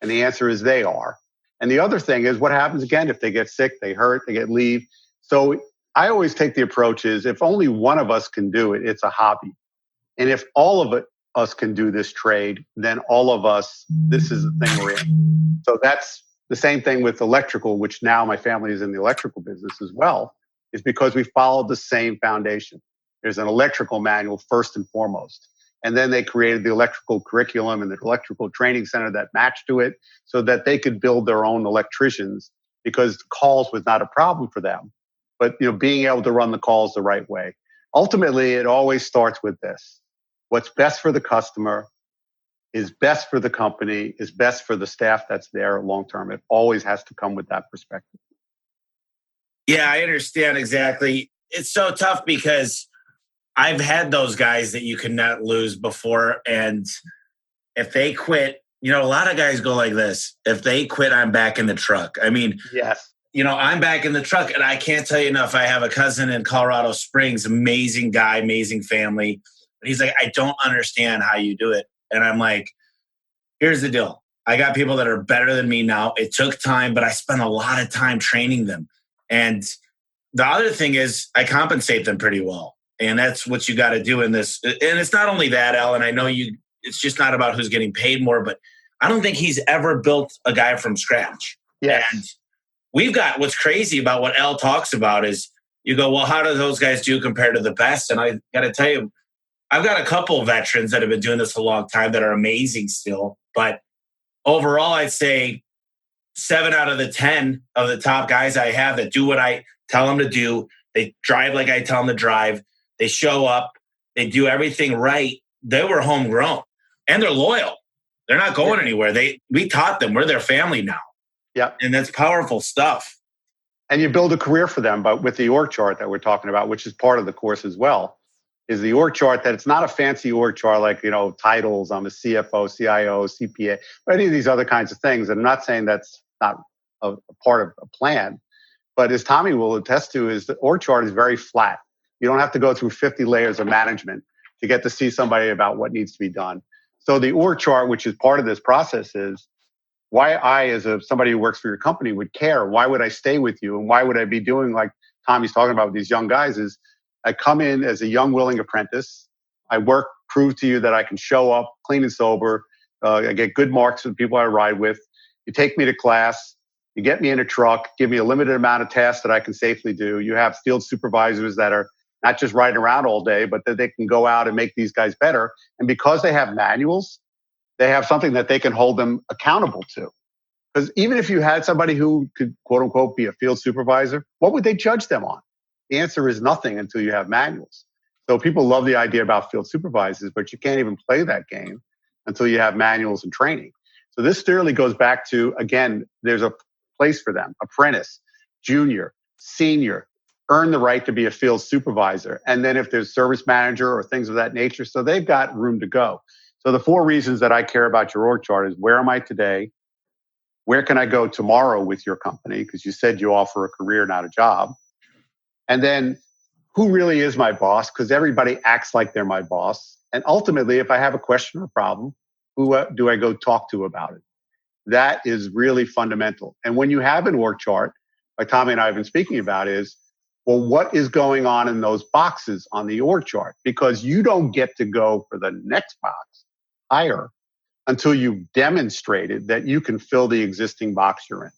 Speaker 3: And the answer is they are. And the other thing is what happens again if they get sick, they hurt, they get leave. So I always take the approach is if only one of us can do it, it's a hobby. And if all of us can do this trade, then all of us, this is the thing we're in. So that's the same thing with electrical, which now my family is in the electrical business as well, is because we followed the same foundation. There's an electrical manual first and foremost. And then they created the electrical curriculum and the electrical training center that matched to it so that they could build their own electricians because calls was not a problem for them. But being able to run the calls the right way. Ultimately, it always starts with this. What's best for the customer is best for the company, is best for the staff that's there long term. It always has to come with that perspective.
Speaker 1: Yeah, I understand exactly. It's so tough because I've had those guys that you cannot lose before. And if they quit, a lot of guys go like this. If they quit, I'm back in the truck. I mean,
Speaker 3: yes.
Speaker 1: I'm back in the truck and I can't tell you enough. I have a cousin in Colorado Springs, amazing guy, amazing family. But he's like, I don't understand how you do it. And I'm like, here's the deal. I got people that are better than me now. It took time, but I spent a lot of time training them. And the other thing is I compensate them pretty well. And that's what you got to do in this. And it's not only that, Alan, I know it's just not about who's getting paid more, but I don't think he's ever built a guy from scratch.
Speaker 3: Yes.
Speaker 1: And we've got what's crazy about what Al talks about is you go, well, how do those guys do compared to the best? And I got to tell you, I've got a couple of veterans that have been doing this a long time that are amazing still. But overall, I'd say 7 out of the 10 of the top guys I have that do what I tell them to do. They drive like I tell them to drive. They show up. They do everything right. They were homegrown and they're loyal. They're not going anywhere. We taught them. We're their family now.
Speaker 3: Yeah.
Speaker 1: And that's powerful stuff.
Speaker 3: And you build a career for them, but with the org chart that we're talking about, which is part of the course as well, is the org chart that it's not a fancy org chart like, titles, I'm a CFO, CIO, CPA, or any of these other kinds of things. And I'm not saying that's not a part of a plan, but as Tommy will attest to, is the org chart is very flat. You don't have to go through 50 layers of management to get to see somebody about what needs to be done. So the org chart, which is part of this process, is why I, as somebody who works for your company, would care. Why would I stay with you? And why would I be doing like Tommy's talking about with these young guys is I come in as a young, willing apprentice. I work, prove to you that I can show up clean and sober. I get good marks for the people I ride with. You take me to class, you get me in a truck, give me a limited amount of tasks that I can safely do. You have field supervisors that are not just riding around all day, but that they can go out and make these guys better. And because they have manuals, they have something that they can hold them accountable to. Because even if you had somebody who could, quote unquote, be a field supervisor, what would they judge them on? The answer is nothing until you have manuals. So people love the idea about field supervisors, but you can't even play that game until you have manuals and training. So this clearly goes back to, again, there's a place for them: apprentice, junior, senior, earn the right to be a field supervisor. And then if there's service manager or things of that nature, so they've got room to go. So the 4 reasons that I care about your org chart is: where am I today? Where can I go tomorrow with your company? Because you said you offer a career, not a job. And then who really is my boss? Because everybody acts like they're my boss. And ultimately, if I have a question or problem, who do I go talk to about it? That is really fundamental. And when you have an org chart, like Tommy and I have been speaking about, is, well, what is going on in those boxes on the org chart? Because you don't get to go for the next box higher until you've demonstrated that you can fill the existing box you're in.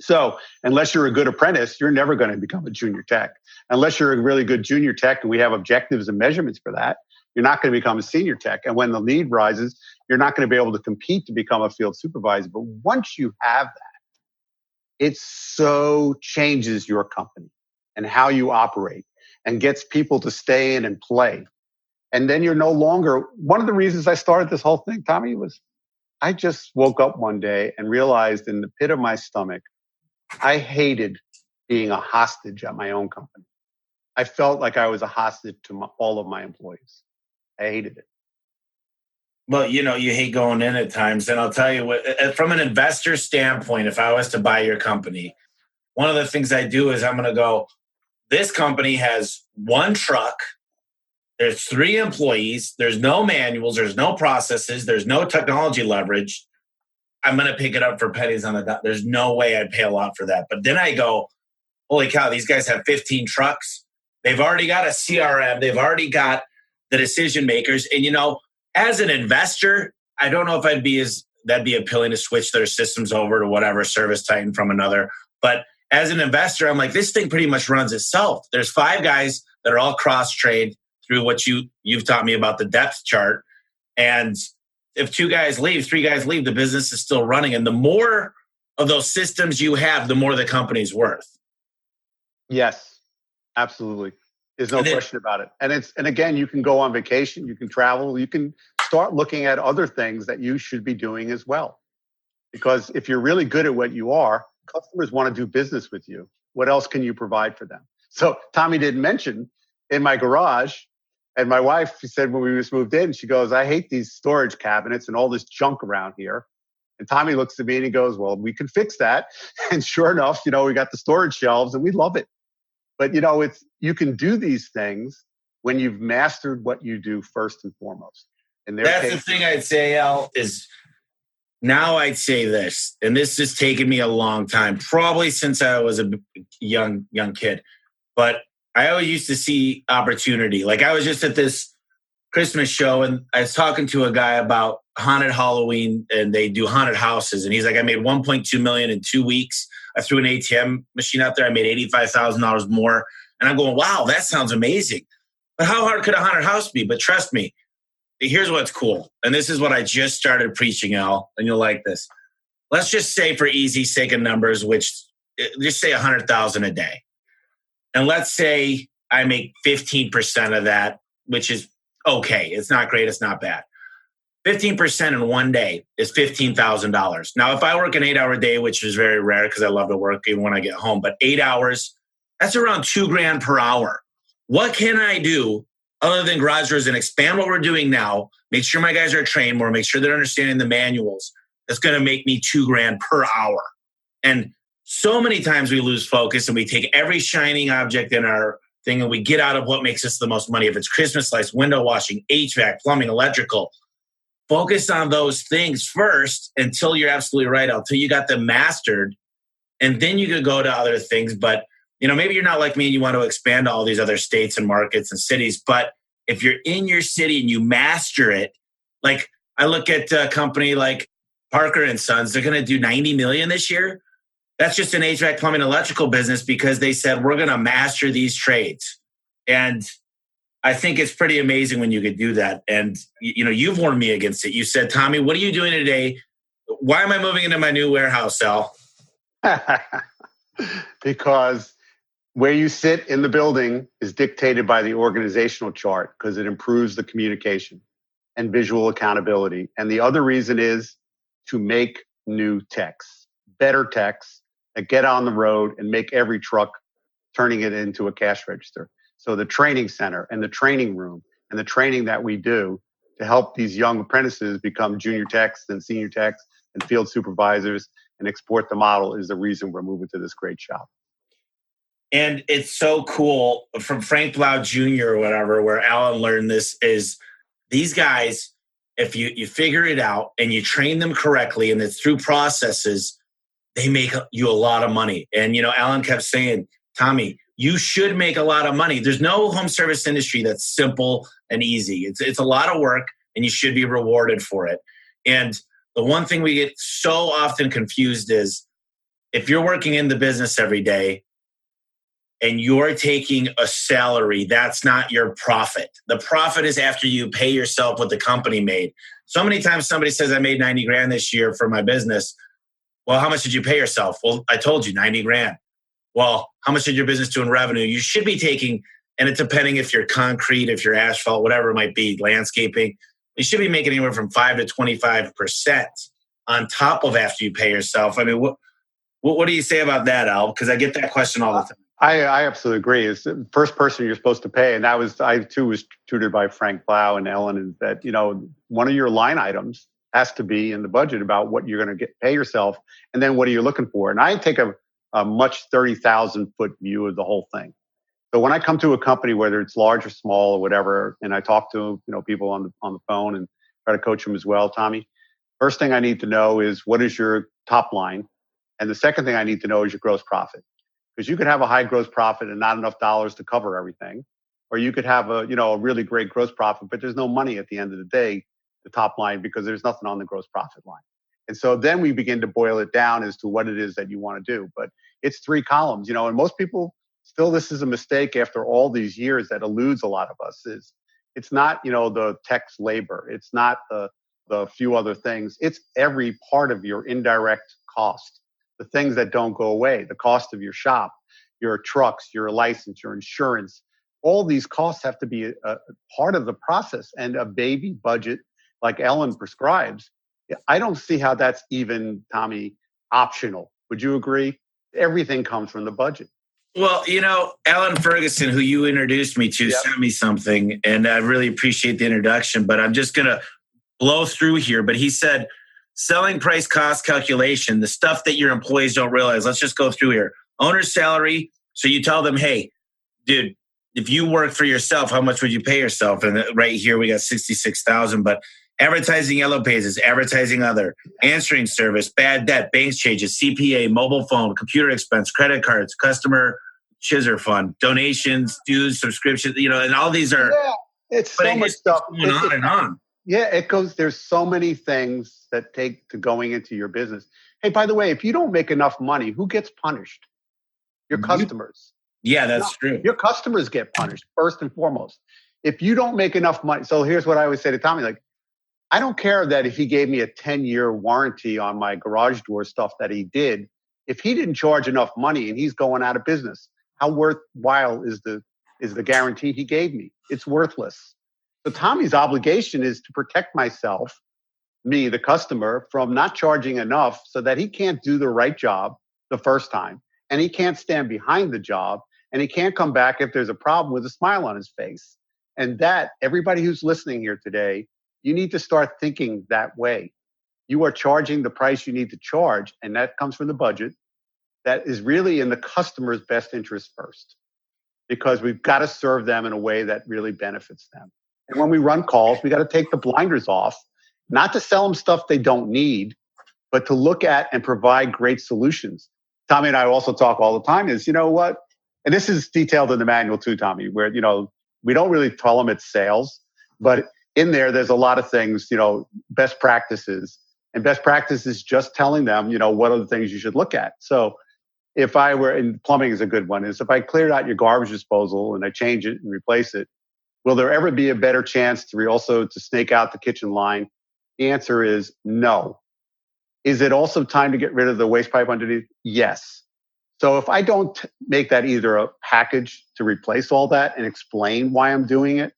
Speaker 3: So unless you're a good apprentice, you're never going to become a junior tech. Unless you're a really good junior tech and we have objectives and measurements for that, you're not going to become a senior tech. And when the need rises, you're not going to be able to compete to become a field supervisor. But once you have that, it so changes your company and how you operate and gets people to stay in and play. And then you're no longer, one of the reasons I started this whole thing, Tommy, was I just woke up one day and realized in the pit of my stomach, I hated being a hostage at my own company. I felt like I was a hostage to all of my employees. I hated it.
Speaker 1: Well, you hate going in at times. And I'll tell you what, from an investor standpoint, if I was to buy your company, one of the things I do is I'm going to go, this company has 1 truck. There's 3 employees. There's no manuals. There's no processes. There's no technology leverage. I'm going to pick it up for pennies on the dot. There's no way I'd pay a lot for that. But then I go, holy cow, these guys have 15 trucks. They've already got a CRM. They've already got the decision makers. And, as an investor, I don't know if that'd be appealing to switch their systems over to whatever Service Titan from another. But as an investor, I'm like, this thing pretty much runs itself. There's 5 guys that are all cross-trained through what you've taught me about the depth chart. And if 2 guys leave, 3 guys leave, the business is still running. And the more of those systems you have, the more the company's worth.
Speaker 3: Yes, absolutely. There's no question about it. And again, you can go on vacation, you can travel, you can start looking at other things that you should be doing as well. Because if you're really good at what you are, customers want to do business with you. What else can you provide for them? So Tommy didn't mention, in my garage, and my wife said when we just moved in, she goes, I hate these storage cabinets and all this junk around here. And Tommy looks at me and he goes, well, we can fix that. And sure enough, we got the storage shelves and we love it. But, you can do these things when you've mastered what you do first and foremost. And
Speaker 1: that's the thing I'd say, Al, is now I'd say this, and this has taken me a long time, probably since I was a young kid. But I always used to see opportunity. Like I was just at this Christmas show and I was talking to a guy about haunted Halloween and they do haunted houses. And he's like, I made $1.2 million in 2 weeks. I threw an ATM machine out there. I made $85,000 more. And I'm going, wow, that sounds amazing. But how hard could a haunted house be? But trust me, here's what's cool. And this is what I just started preaching, Al, and you'll like this. Let's just say for easy sake of numbers, which just say 100,000 a day. And let's say I make 15% of that, which is okay. It's not great. It's not bad. 15% in one day is $15,000. Now, if I work an 8-hour day, which is very rare because I love to work even when I get home, but 8 hours, that's around $2,000 per hour. What can I do other than garage doors and expand what we're doing now, make sure my guys are trained more, make sure they're understanding the manuals, that's going to make me $2,000 per hour. And so many times we lose focus and we take every shining object in our thing and we get out of what makes us the most money. If it's Christmas lights, window washing, HVAC, plumbing, electrical, focus on those things first until you're absolutely right, until you got them mastered. And then you could go to other things. But, maybe you're not like me and you want to expand to all these other states and markets and cities. But if you're in your city and you master it, like I look at a company like Parker and Sons, they're going to do 90 million this year. That's just an HVAC, plumbing, electrical business because they said, we're going to master these trades. And I think it's pretty amazing when you could do that. And, you've warned me against it. You said, Tommy, what are you doing today? Why am I moving into my new warehouse, Al?
Speaker 3: Because where you sit in the building is dictated by the organizational chart because it improves the communication and visual accountability. And the other reason is to make new techs, better techs that get on the road and make every truck turning it into a cash register. So the training center and the training room and the training that we do to help these young apprentices become junior techs and senior techs and field supervisors and export the model is the reason we're moving to this great shop.
Speaker 1: And it's so cool from Frank Blau Jr. or whatever, where Alan learned this is these guys, if you figure it out and you train them correctly and it's through processes, they make you a lot of money. And, Alan kept saying, Tommy, you should make a lot of money. There's no home service industry that's simple and easy. It's a lot of work and you should be rewarded for it. And the one thing we get so often confused is if you're working in the business every day and you're taking a salary, that's not your profit. The profit is after you pay yourself what the company made. So many times somebody says, I made 90 grand this year for my business. Well, how much did you pay yourself? Well, I told you 90 grand. Well, how much did your business do in revenue? You should be taking, and it's depending if you're concrete, if you're asphalt, whatever it might be, landscaping, you should be making anywhere from 5 to 25% on top of after you pay yourself. I mean, what do you say about that, Al? Because I get that question all the time.
Speaker 3: I absolutely agree. It's the first person you're supposed to pay. And I too was tutored by Frank Blau and Ellen, and that, one of your line items has to be in the budget about what you're going to pay yourself. And then what are you looking for? And I take a much 30,000 foot view of the whole thing. So when I come to a company, whether it's large or small or whatever, and I talk to, people on the phone and try to coach them as well, Tommy, first thing I need to know is what is your top line? And the second thing I need to know is your gross profit. Because you could have a high gross profit and not enough dollars to cover everything. Or you could have a really great gross profit, but there's no money at the end of the day, the top line, because there's nothing on the gross profit line. And so then we begin to boil it down as to what it is that you want to do. But it's 3 columns, and most people still, this is a mistake after all these years that eludes a lot of us is it's not, the tech's labor. It's not the few other things. It's every part of your indirect cost. The things that don't go away, the cost of your shop, your trucks, your license, your insurance, all these costs have to be a part of the process. And a baby budget like Ellen prescribes, I don't see how that's even, Tommy, optional. Would you agree? Everything comes from the budget.
Speaker 1: Well, Alan Ferguson, who you introduced me to, sent me something, and I really appreciate the introduction, but I'm just going to blow through here. But he said, selling price cost calculation, the stuff that your employees don't realize. Let's just go through here. Owner's salary. So you tell them, hey, dude, if you work for yourself, how much would you pay yourself? And right here, we got 66,000, but advertising yellow pages, advertising other, answering service, bad debt, bank changes, CPA, mobile phone, computer expense, credit cards, customer chizzer fund, donations, dues, subscriptions, and all these are.
Speaker 3: Yeah, it's so much stuff.
Speaker 1: Going on and on.
Speaker 3: Yeah, it goes. There's so many things that take to going into your business. Hey, by the way, if you don't make enough money, who gets punished? Your customers.
Speaker 1: Yeah, that's true.
Speaker 3: Your customers get punished first and foremost. If you don't make enough money. So here's what I always say to Tommy, I don't care that if he gave me a 10-year warranty on my garage door stuff that he did, if he didn't charge enough money and he's going out of business, how worthwhile is the guarantee he gave me? It's worthless. So Tommy's obligation is to protect myself, me, the customer, from not charging enough so that he can't do the right job the first time. And he can't stand behind the job. And he can't come back if there's a problem with a smile on his face. And that, everybody who's listening here today, you need to start thinking that way. You are charging the price you need to charge. And that comes from the budget. That is really in the customer's best interest first. Because we've got to serve them in a way that really benefits them. And when we run calls, we got to take the blinders off, not to sell them stuff they don't need, but to look at and provide great solutions. Tommy and I also talk all the time is, what? And this is detailed in the manual too, Tommy, where, we don't really tell them it's sales, but in there's a lot of things, best practices And best practice is just telling them, what are the things you should look at. So if I were, and plumbing is a good one, is if I cleared out your garbage disposal and I change it and replace it, will there ever be a better chance to snake out the kitchen line? The answer is no. Is it also time to get rid of the waste pipe underneath? Yes. So if I don't make that either a package to replace all that and explain why I'm doing it,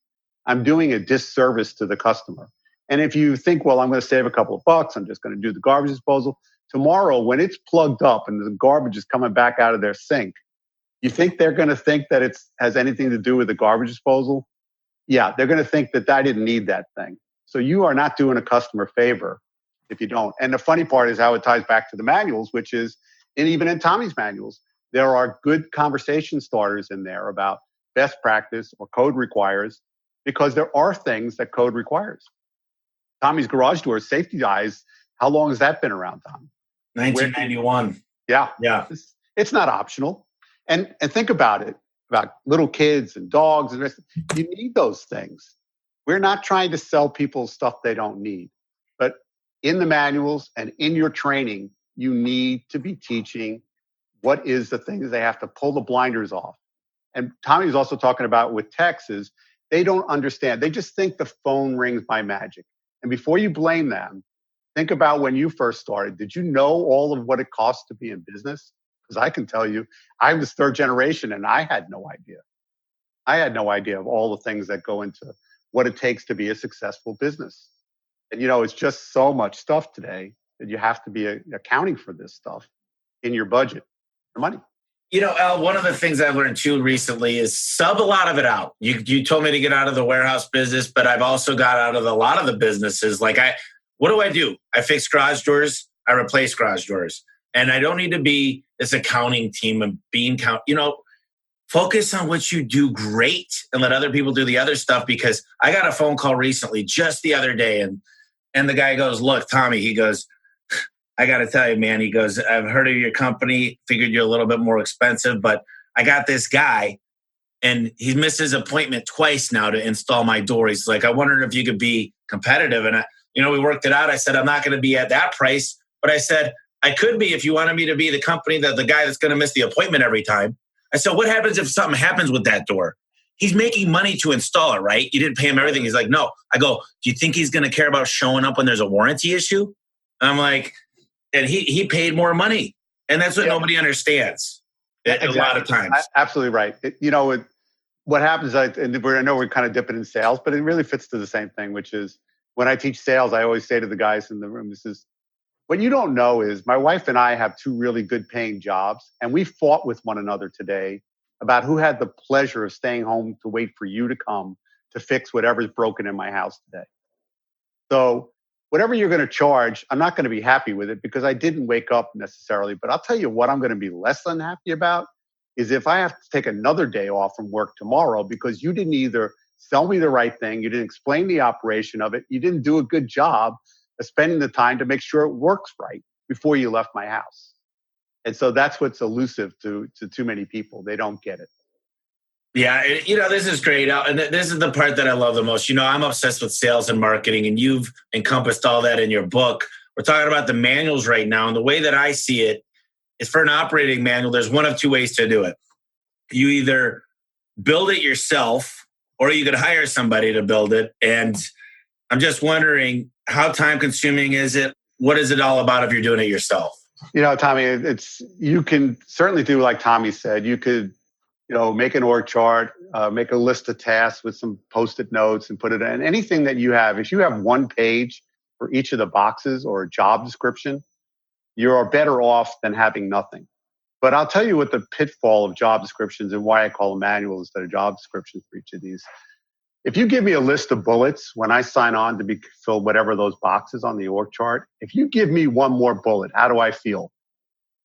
Speaker 3: I'm doing a disservice to the customer. And if you think, well, I'm going to save a couple of bucks, I'm just going to do the garbage disposal. Tomorrow, when it's plugged up and the garbage is coming back out of their sink, you think they're going to think that it has anything to do with the garbage disposal? Yeah, they're going to think that I didn't need that thing. So you are not doing a customer favor if you don't. And the funny part is how it ties back to the manuals, which is, and even in Tommy's manuals, there are good conversation starters in there about best practice or code requires, because there are things that code requires. Tommy's garage door safety eyes, how long has that been around, Tom?
Speaker 1: 1991.
Speaker 3: Yeah. It's not optional. And think about it, about little kids and dogs. And you need those things. We're not trying to sell people stuff they don't need. But in the manuals and in your training, you need to be teaching what is the things they have to pull the blinders off. And Tommy was also talking about with techs is they don't understand. They just think the phone rings by magic. And before you blame them, think about when you first started. Did you know all of what it costs to be in business? Because I can tell you, I was third generation and I had no idea. I had no idea of all the things that go into what it takes to be a successful business. And, it's just so much stuff today that you have to be accounting for this stuff in your budget for money.
Speaker 1: Al, one of the things I've learned too recently is sub a lot of it out. You told me to get out of the warehouse business, but I've also got out of a lot of the businesses. What do? I fix garage doors. I replace garage doors. And I don't need to be this accounting team and focus on what you do great and let other people do the other stuff. Because I got a phone call recently, just the other day, and the guy goes, "Look, Tommy," he goes, "I got to tell you, man," he goes, "I've heard of your company, figured you're a little bit more expensive, but I got this guy and he missed his appointment twice now to install my door. He's like, I wondered if you could be competitive." And we worked it out. I said, I'm not going to be at that price, but I said, I could be if you wanted me to be the company that the guy that's going to miss the appointment every time. I said, what happens if something happens with that door? He's making money to install it, right? You didn't pay him everything. He's like, no. I go, do you think he's going to care about showing up when there's a warranty issue? I'm like, and he paid more money. And that's what nobody understands a lot of times.
Speaker 3: Absolutely right. What happens, I know we're kind of dipping in sales, but it really fits to the same thing, which is when I teach sales, I always say to the guys in the room, what you don't know is my wife and I have two really good paying jobs, and we fought with one another today about who had the pleasure of staying home to wait for you to come to fix whatever's broken in my house today. So whatever you're going to charge, I'm not going to be happy with it because I didn't wake up necessarily. But I'll tell you what I'm going to be less unhappy about is if I have to take another day off from work tomorrow because you didn't either sell me the right thing, you didn't explain the operation of it, you didn't do a good job of spending the time to make sure it works right before you left my house. And so that's what's elusive to too many people. They don't get it.
Speaker 1: Yeah, this is great. And this is the part that I love the most. I'm obsessed with sales and marketing, and you've encompassed all that in your book. We're talking about the manuals right now. And the way that I see it is for an operating manual, there's one of two ways to do it. You either build it yourself or you could hire somebody to build it. And I'm just wondering, how time consuming is it? What is it all about if you're doing it yourself?
Speaker 3: Tommy, you can certainly do like Tommy said. You could, make an org chart, make a list of tasks with some Post-it notes and put it in. Anything that you have, if you have one page for each of the boxes or a job description, you are better off than having nothing. But I'll tell you what the pitfall of job descriptions and why I call them manuals instead of job descriptions for each of these. If you give me a list of bullets when I sign on to be filled whatever those boxes on the org chart, if you give me one more bullet, how do I feel?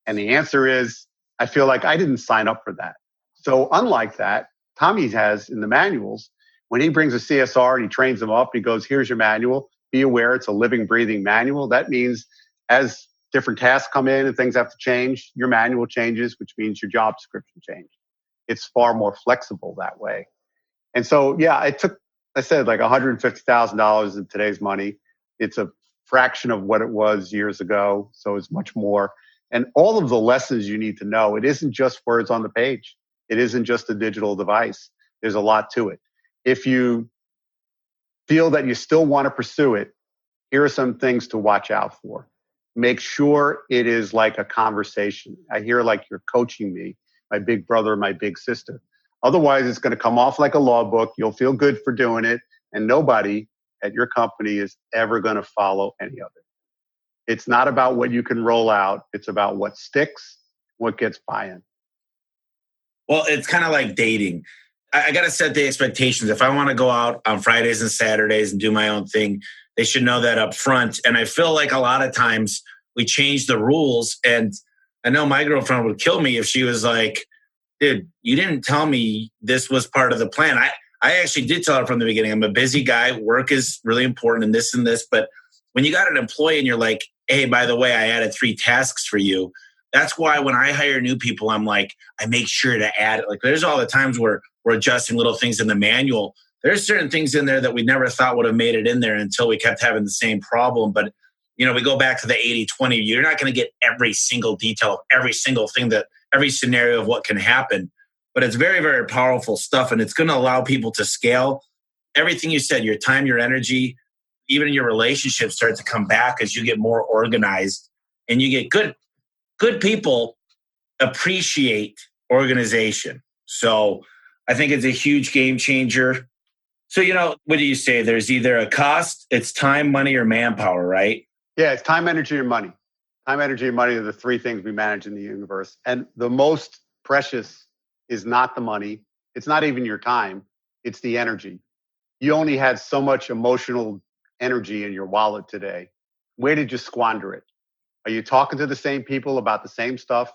Speaker 3: And the answer is, I feel like I didn't sign up for that. So unlike that, Tommy has in the manuals, when he brings a CSR and he trains them up, he goes, here's your manual. Be aware it's a living, breathing manual. That means as different tasks come in and things have to change, your manual changes, which means your job description changes. It's far more flexible that way. And so, it took, I said, like $150,000 in today's money. It's a fraction of what it was years ago. So it's much more. And all of the lessons you need to know, it isn't just words on the page. It isn't just a digital device. There's a lot to it. If you feel that you still want to pursue it, here are some things to watch out for. Make sure it is like a conversation. I hear like you're coaching me, my big brother, my big sister. Otherwise, it's going to come off like a law book. You'll feel good for doing it. And nobody at your company is ever going to follow any of it. It's not about what you can roll out. It's about what sticks, what gets buy-in.
Speaker 1: Well, it's kind of like dating. I got to set the expectations. If I want to go out on Fridays and Saturdays and do my own thing, they should know that up front. And I feel like a lot of times we change the rules. And I know my girlfriend would kill me if she was like, dude, you didn't tell me this was part of the plan. I actually did tell her from the beginning, I'm a busy guy. Work is really important and this. But when you got an employee and you're like, hey, by the way, I added 3 tasks for you. That's why when I hire new people, I'm like, I make sure to add it. Like there's all the times where we're adjusting little things in the manual. There's certain things in there that we never thought would have made it in there until we kept having the same problem. But, we go back to the 80-20. You're not going to get every single detail, every single thing every scenario of what can happen. But it's very, very powerful stuff. And it's going to allow people to scale everything you said, your time, your energy, even your relationships start to come back as you get more organized and you get good people appreciate organization. So I think it's a huge game changer. So, what do you say? There's either a cost, it's time, money, or manpower, right?
Speaker 3: Yeah, it's time, energy, and money. Time, energy, and money are the 3 things we manage in the universe. And the most precious is not the money. It's not even your time. It's the energy. You only had so much emotional energy in your wallet today. Where did you squander it? Are you talking to the same people about the same stuff?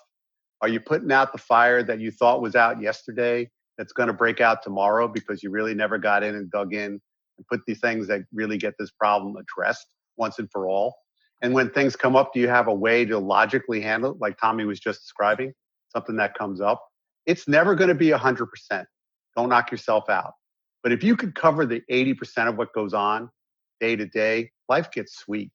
Speaker 3: Are you putting out the fire that you thought was out yesterday that's going to break out tomorrow because you really never got in and dug in and put the things that really get this problem addressed once and for all? And when things come up, do you have a way to logically handle it, like Tommy was just describing, something that comes up? It's never going to be 100%. Don't knock yourself out. But if you could cover the 80% of what goes on day to day, life gets sweet.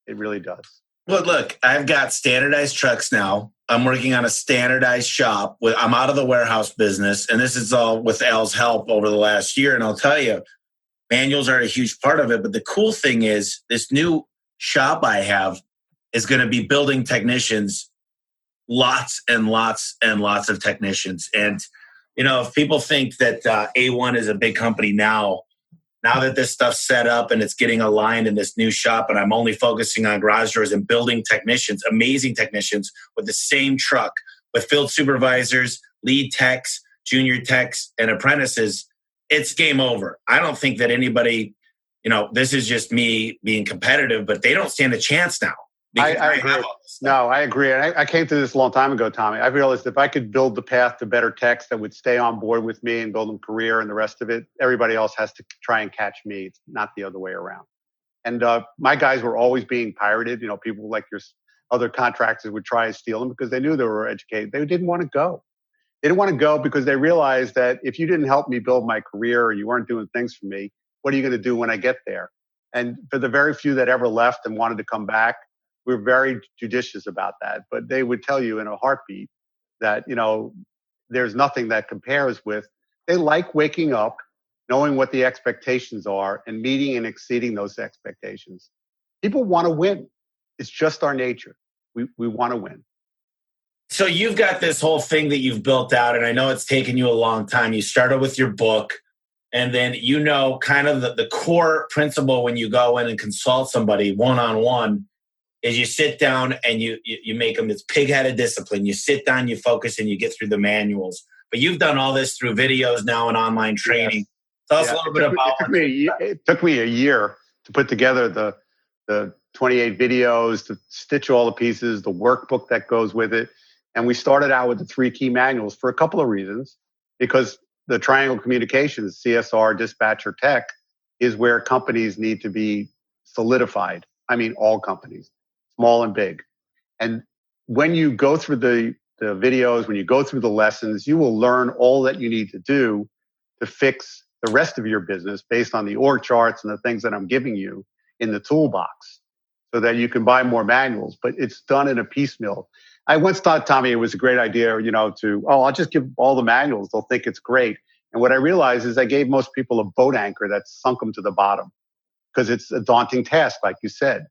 Speaker 3: It really does.
Speaker 1: Well, look, I've got standardized trucks now. I'm working on a standardized shop. I'm out of the warehouse business, and this is all with Al's help over the last year. And I'll tell you, manuals are a huge part of it. But the cool thing is this new shop I have is going to be building technicians, lots and lots and lots of technicians. And, if people think that A1 is a big company now that this stuff's set up and it's getting aligned in this new shop, and I'm only focusing on garage doors and building technicians, amazing technicians with the same truck, with field supervisors, lead techs, junior techs, and apprentices, it's game over. I don't think that anybody, this is just me being competitive, but they don't stand a chance now.
Speaker 3: I agree. No, I agree. And I came to this a long time ago, Tommy. I realized if I could build the path to better techs that would stay on board with me and build them career and the rest of it, everybody else has to try and catch me. It's not the other way around. And my guys were always being pirated. People like your other contractors would try and steal them because they knew they were educated. They didn't want to go. They didn't want to go because they realized that if you didn't help me build my career or you weren't doing things for me, what are you going to do when I get there? And for the very few that ever left and wanted to come back, we're very judicious about that. But they would tell you in a heartbeat that, there's nothing that compares with. They like waking up, knowing what the expectations are and meeting and exceeding those expectations. People want to win. It's just our nature. We want to win.
Speaker 1: So you've got this whole thing that you've built out, and I know it's taken you a long time. You started with your book, and then kind of the core principle when you go in and consult somebody one-on-one is you sit down and you make them this pig-headed discipline. You sit down, you focus, and you get through the manuals. But you've done all this through videos now and online training. Yes. Tell us a little bit about
Speaker 3: it. Took me a year to put together the 28 videos, to stitch all the pieces, the workbook that goes with it. And we started out with the 3 key manuals for a couple of reasons. Because the triangle communications, CSR, dispatcher, tech, is where companies need to be solidified. I mean, all companies, small and big. And when you go through the videos, when you go through the lessons, you will learn all that you need to do to fix the rest of your business based on the org charts and the things that I'm giving you in the toolbox. so that you can buy more manuals, but it's done in a piecemeal. I once thought, Tommy, it was a great idea, I'll just give all the manuals. They'll think it's great. And what I realized is I gave most people a boat anchor that sunk them to the bottom because it's a daunting task, like you said.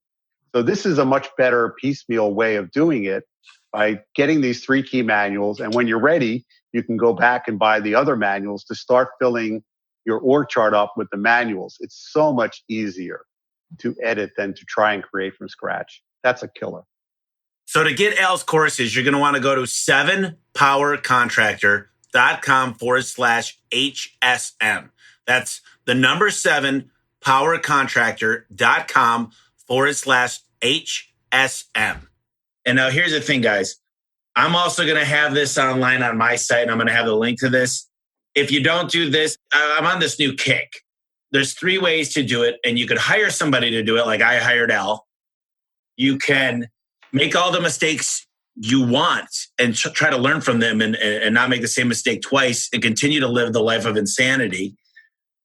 Speaker 3: So this is a much better piecemeal way of doing it by getting these 3 key manuals. And when you're ready, you can go back and buy the other manuals to start filling your org chart up with the manuals. It's so much easier to edit than to try and create from scratch. That's a killer.
Speaker 1: So to get Al's courses, you're going to want to go to 7powercontractor.com/HSM. That's the number 7powercontractor.com/HSM. And now here's the thing, guys. I'm also going to have this online on my site, and I'm going to have the link to this. If you don't do this, I'm on this new kick. There's 3 ways to do it, and you could hire somebody to do it like I hired Al. You can make all the mistakes you want and try to learn from them and not make the same mistake twice and continue to live the life of insanity.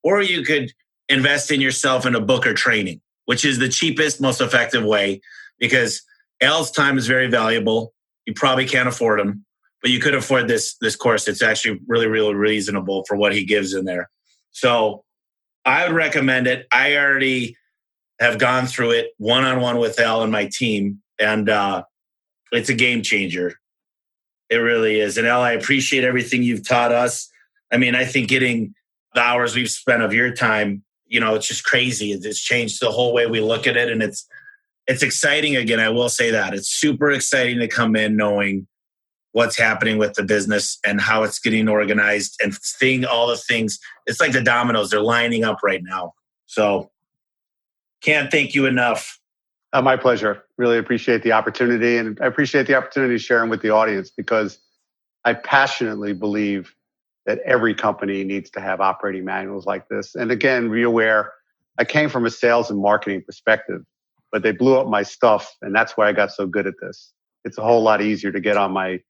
Speaker 1: Or you could invest in yourself in a book or training, which is the cheapest, most effective way, because Al's time is very valuable. You probably can't afford them, but you could afford this course. It's actually really, really reasonable for what he gives in there. So I would recommend it. I already have gone through it one-on-one with Al and my team, and it's a game changer. It really is. And Al, I appreciate everything you've taught us. I mean, I think getting the hours we've spent of your time, it's just crazy. It's changed the whole way we look at it, and it's exciting. Again, I will say that. It's super exciting to come in knowing what's happening with the business and how it's getting organized and seeing all the things. It's like the dominoes. They're lining up right now. So can't thank you enough.
Speaker 3: My pleasure. Really appreciate the opportunity. And I appreciate the opportunity sharing with the audience because I passionately believe that every company needs to have operating manuals like this. And again, be aware, I came from a sales and marketing perspective, but they blew up my stuff. And that's why I got so good at this. It's a whole lot easier to get on my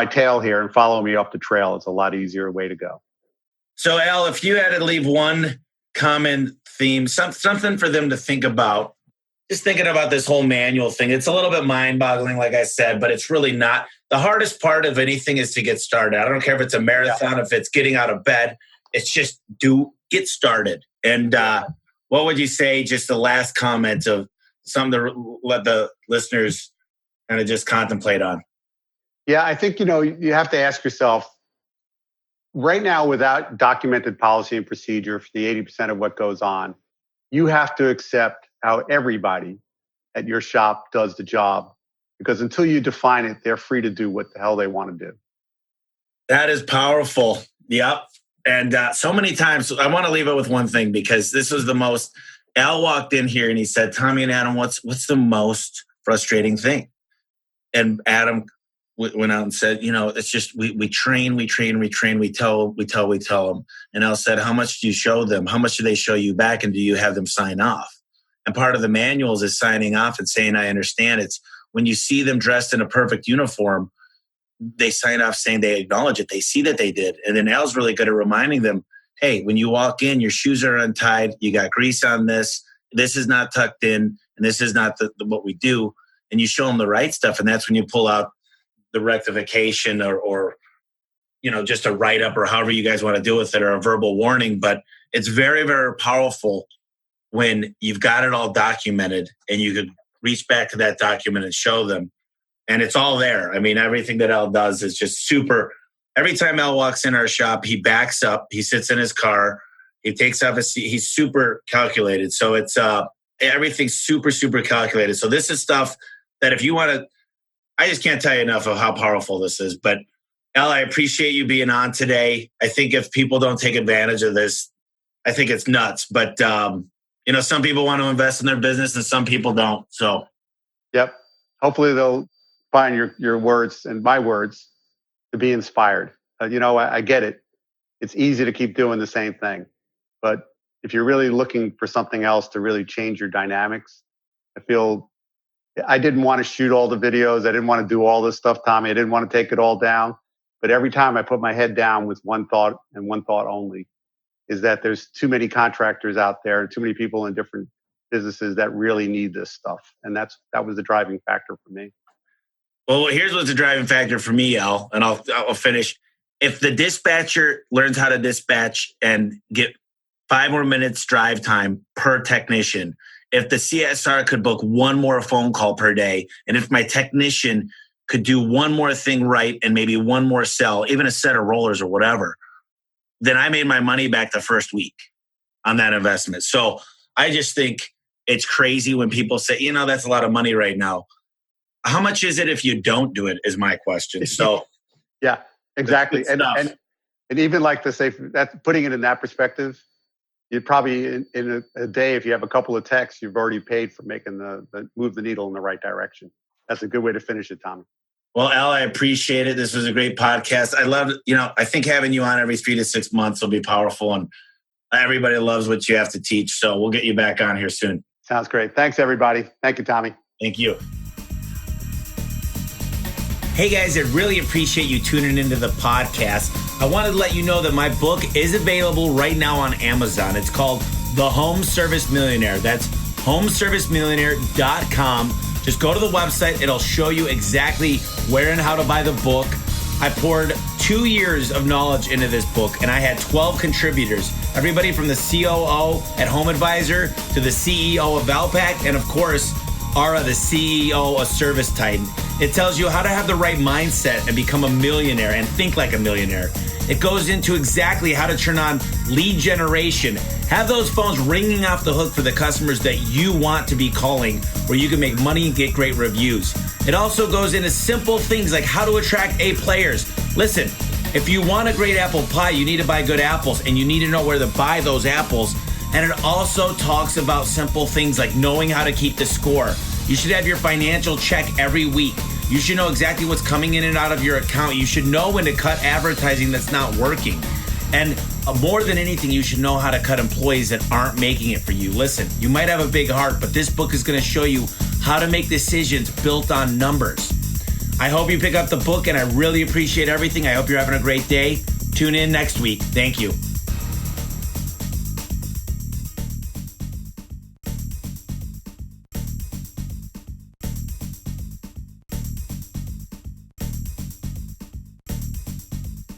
Speaker 3: tail here and follow me up the trail. It's a lot easier way to go.
Speaker 1: So Al, if you had to leave one common theme, something for them to think about, just thinking about this whole manual thing, it's a little bit mind-boggling, like I said, but it's really not. The hardest part of anything is to get started. I don't care if it's a marathon, if it's getting out of bed. It's just get started. And what would you say, just the last comment of something to let the listeners kind of just contemplate on?
Speaker 3: Yeah, I think, you have to ask yourself, right now, without documented policy and procedure for the 80% of what goes on, you have to accept how everybody at your shop does the job. Because until you define it, they're free to do what the hell they want to do.
Speaker 1: That is powerful. Yep. And so many times, I want to leave it with one thing, because this was the most, Al walked in here and he said, Tommy and Adam, what's the most frustrating thing? And Adam went out and said, it's just, we train, we tell them. And Al said, how much do you show them? How much do they show you back? And do you have them sign off? And part of the manuals is signing off and saying, I understand. It's when you see them dressed in a perfect uniform, they sign off saying they acknowledge it. They see that they did. And then Al's really good at reminding them, hey, when you walk in, your shoes are untied. You got grease on this. This is not tucked in. And this is not what we do. And you show them the right stuff. And that's when you pull out the rectification or just a write-up or however you guys want to deal with it, or a verbal warning. But it's very, very powerful when you've got it all documented and you could reach back to that document and show them. And it's all there. I mean, everything that Al does is just super. Every time Al walks in our shop, he backs up, he sits in his car, he takes off his seat. He's super calculated. So it's everything's super, super calculated. So this is stuff that if you want to, I just can't tell you enough of how powerful this is. But Al, I appreciate you being on today. I think if people don't take advantage of this, I think it's nuts. But some people want to invest in their business and some people don't. So,
Speaker 3: yep. Hopefully they'll find your words and my words to be inspired. I get it. It's easy to keep doing the same thing. But if you're really looking for something else to really change your dynamics, I feel I didn't want to shoot all the videos. I didn't want to do all this stuff, Tommy. I didn't want to take it all down. But every time I put my head down with one thought and one thought only, is that there's too many contractors out there and too many people in different businesses that really need this stuff. And that was the driving factor for me.
Speaker 1: Well, here's what's the driving factor for me, Al, and I'll finish. If the dispatcher learns how to dispatch and get 5 more minutes drive time per technician, if the CSR could book 1 more phone call per day, and if my technician could do 1 more thing right and maybe 1 more sell, even a set of rollers or whatever, then I made my money back the first week on that investment. So I just think it's crazy when people say, that's a lot of money right now. How much is it if you don't do it is my question. So
Speaker 3: yeah, exactly. And even like to say that, putting it in that perspective, you'd probably in a day, if you have a couple of techs, you've already paid for making the move the needle in the right direction. That's a good way to finish it, Tommy.
Speaker 1: Well, Al, I appreciate it. This was a great podcast. I love, I think having you on every 3 to 6 months will be powerful, and everybody loves what you have to teach. So we'll get you back on here soon.
Speaker 3: Sounds great. Thanks, everybody. Thank you, Tommy.
Speaker 1: Thank you. Hey guys, I really appreciate you tuning into the podcast. I wanted to let you know that my book is available right now on Amazon. It's called The Home Service Millionaire. That's homeservicemillionaire.com. Just go to the website. It'll show you exactly where and how to buy the book. I poured 2 years of knowledge into this book, and I had 12 contributors. Everybody from the COO at Home Advisor to the CEO of Valpak, and of course, Ara, the CEO of Service Titan. It tells you how to have the right mindset and become a millionaire and think like a millionaire. It goes into exactly how to turn on lead generation. Have those phones ringing off the hook for the customers that you want to be calling, where you can make money and get great reviews. It also goes into simple things like how to attract A players. Listen, if you want a great apple pie, you need to buy good apples, and you need to know where to buy those apples. And it also talks about simple things like knowing how to keep the score. You should have your financial check every week. You should know exactly what's coming in and out of your account. You should know when to cut advertising that's not working. And more than anything, you should know how to cut employees that aren't making it for you. Listen, you might have a big heart, but this book is going to show you how to make decisions built on numbers. I hope you pick up the book, and I really appreciate everything. I hope you're having a great day. Tune in next week. Thank you.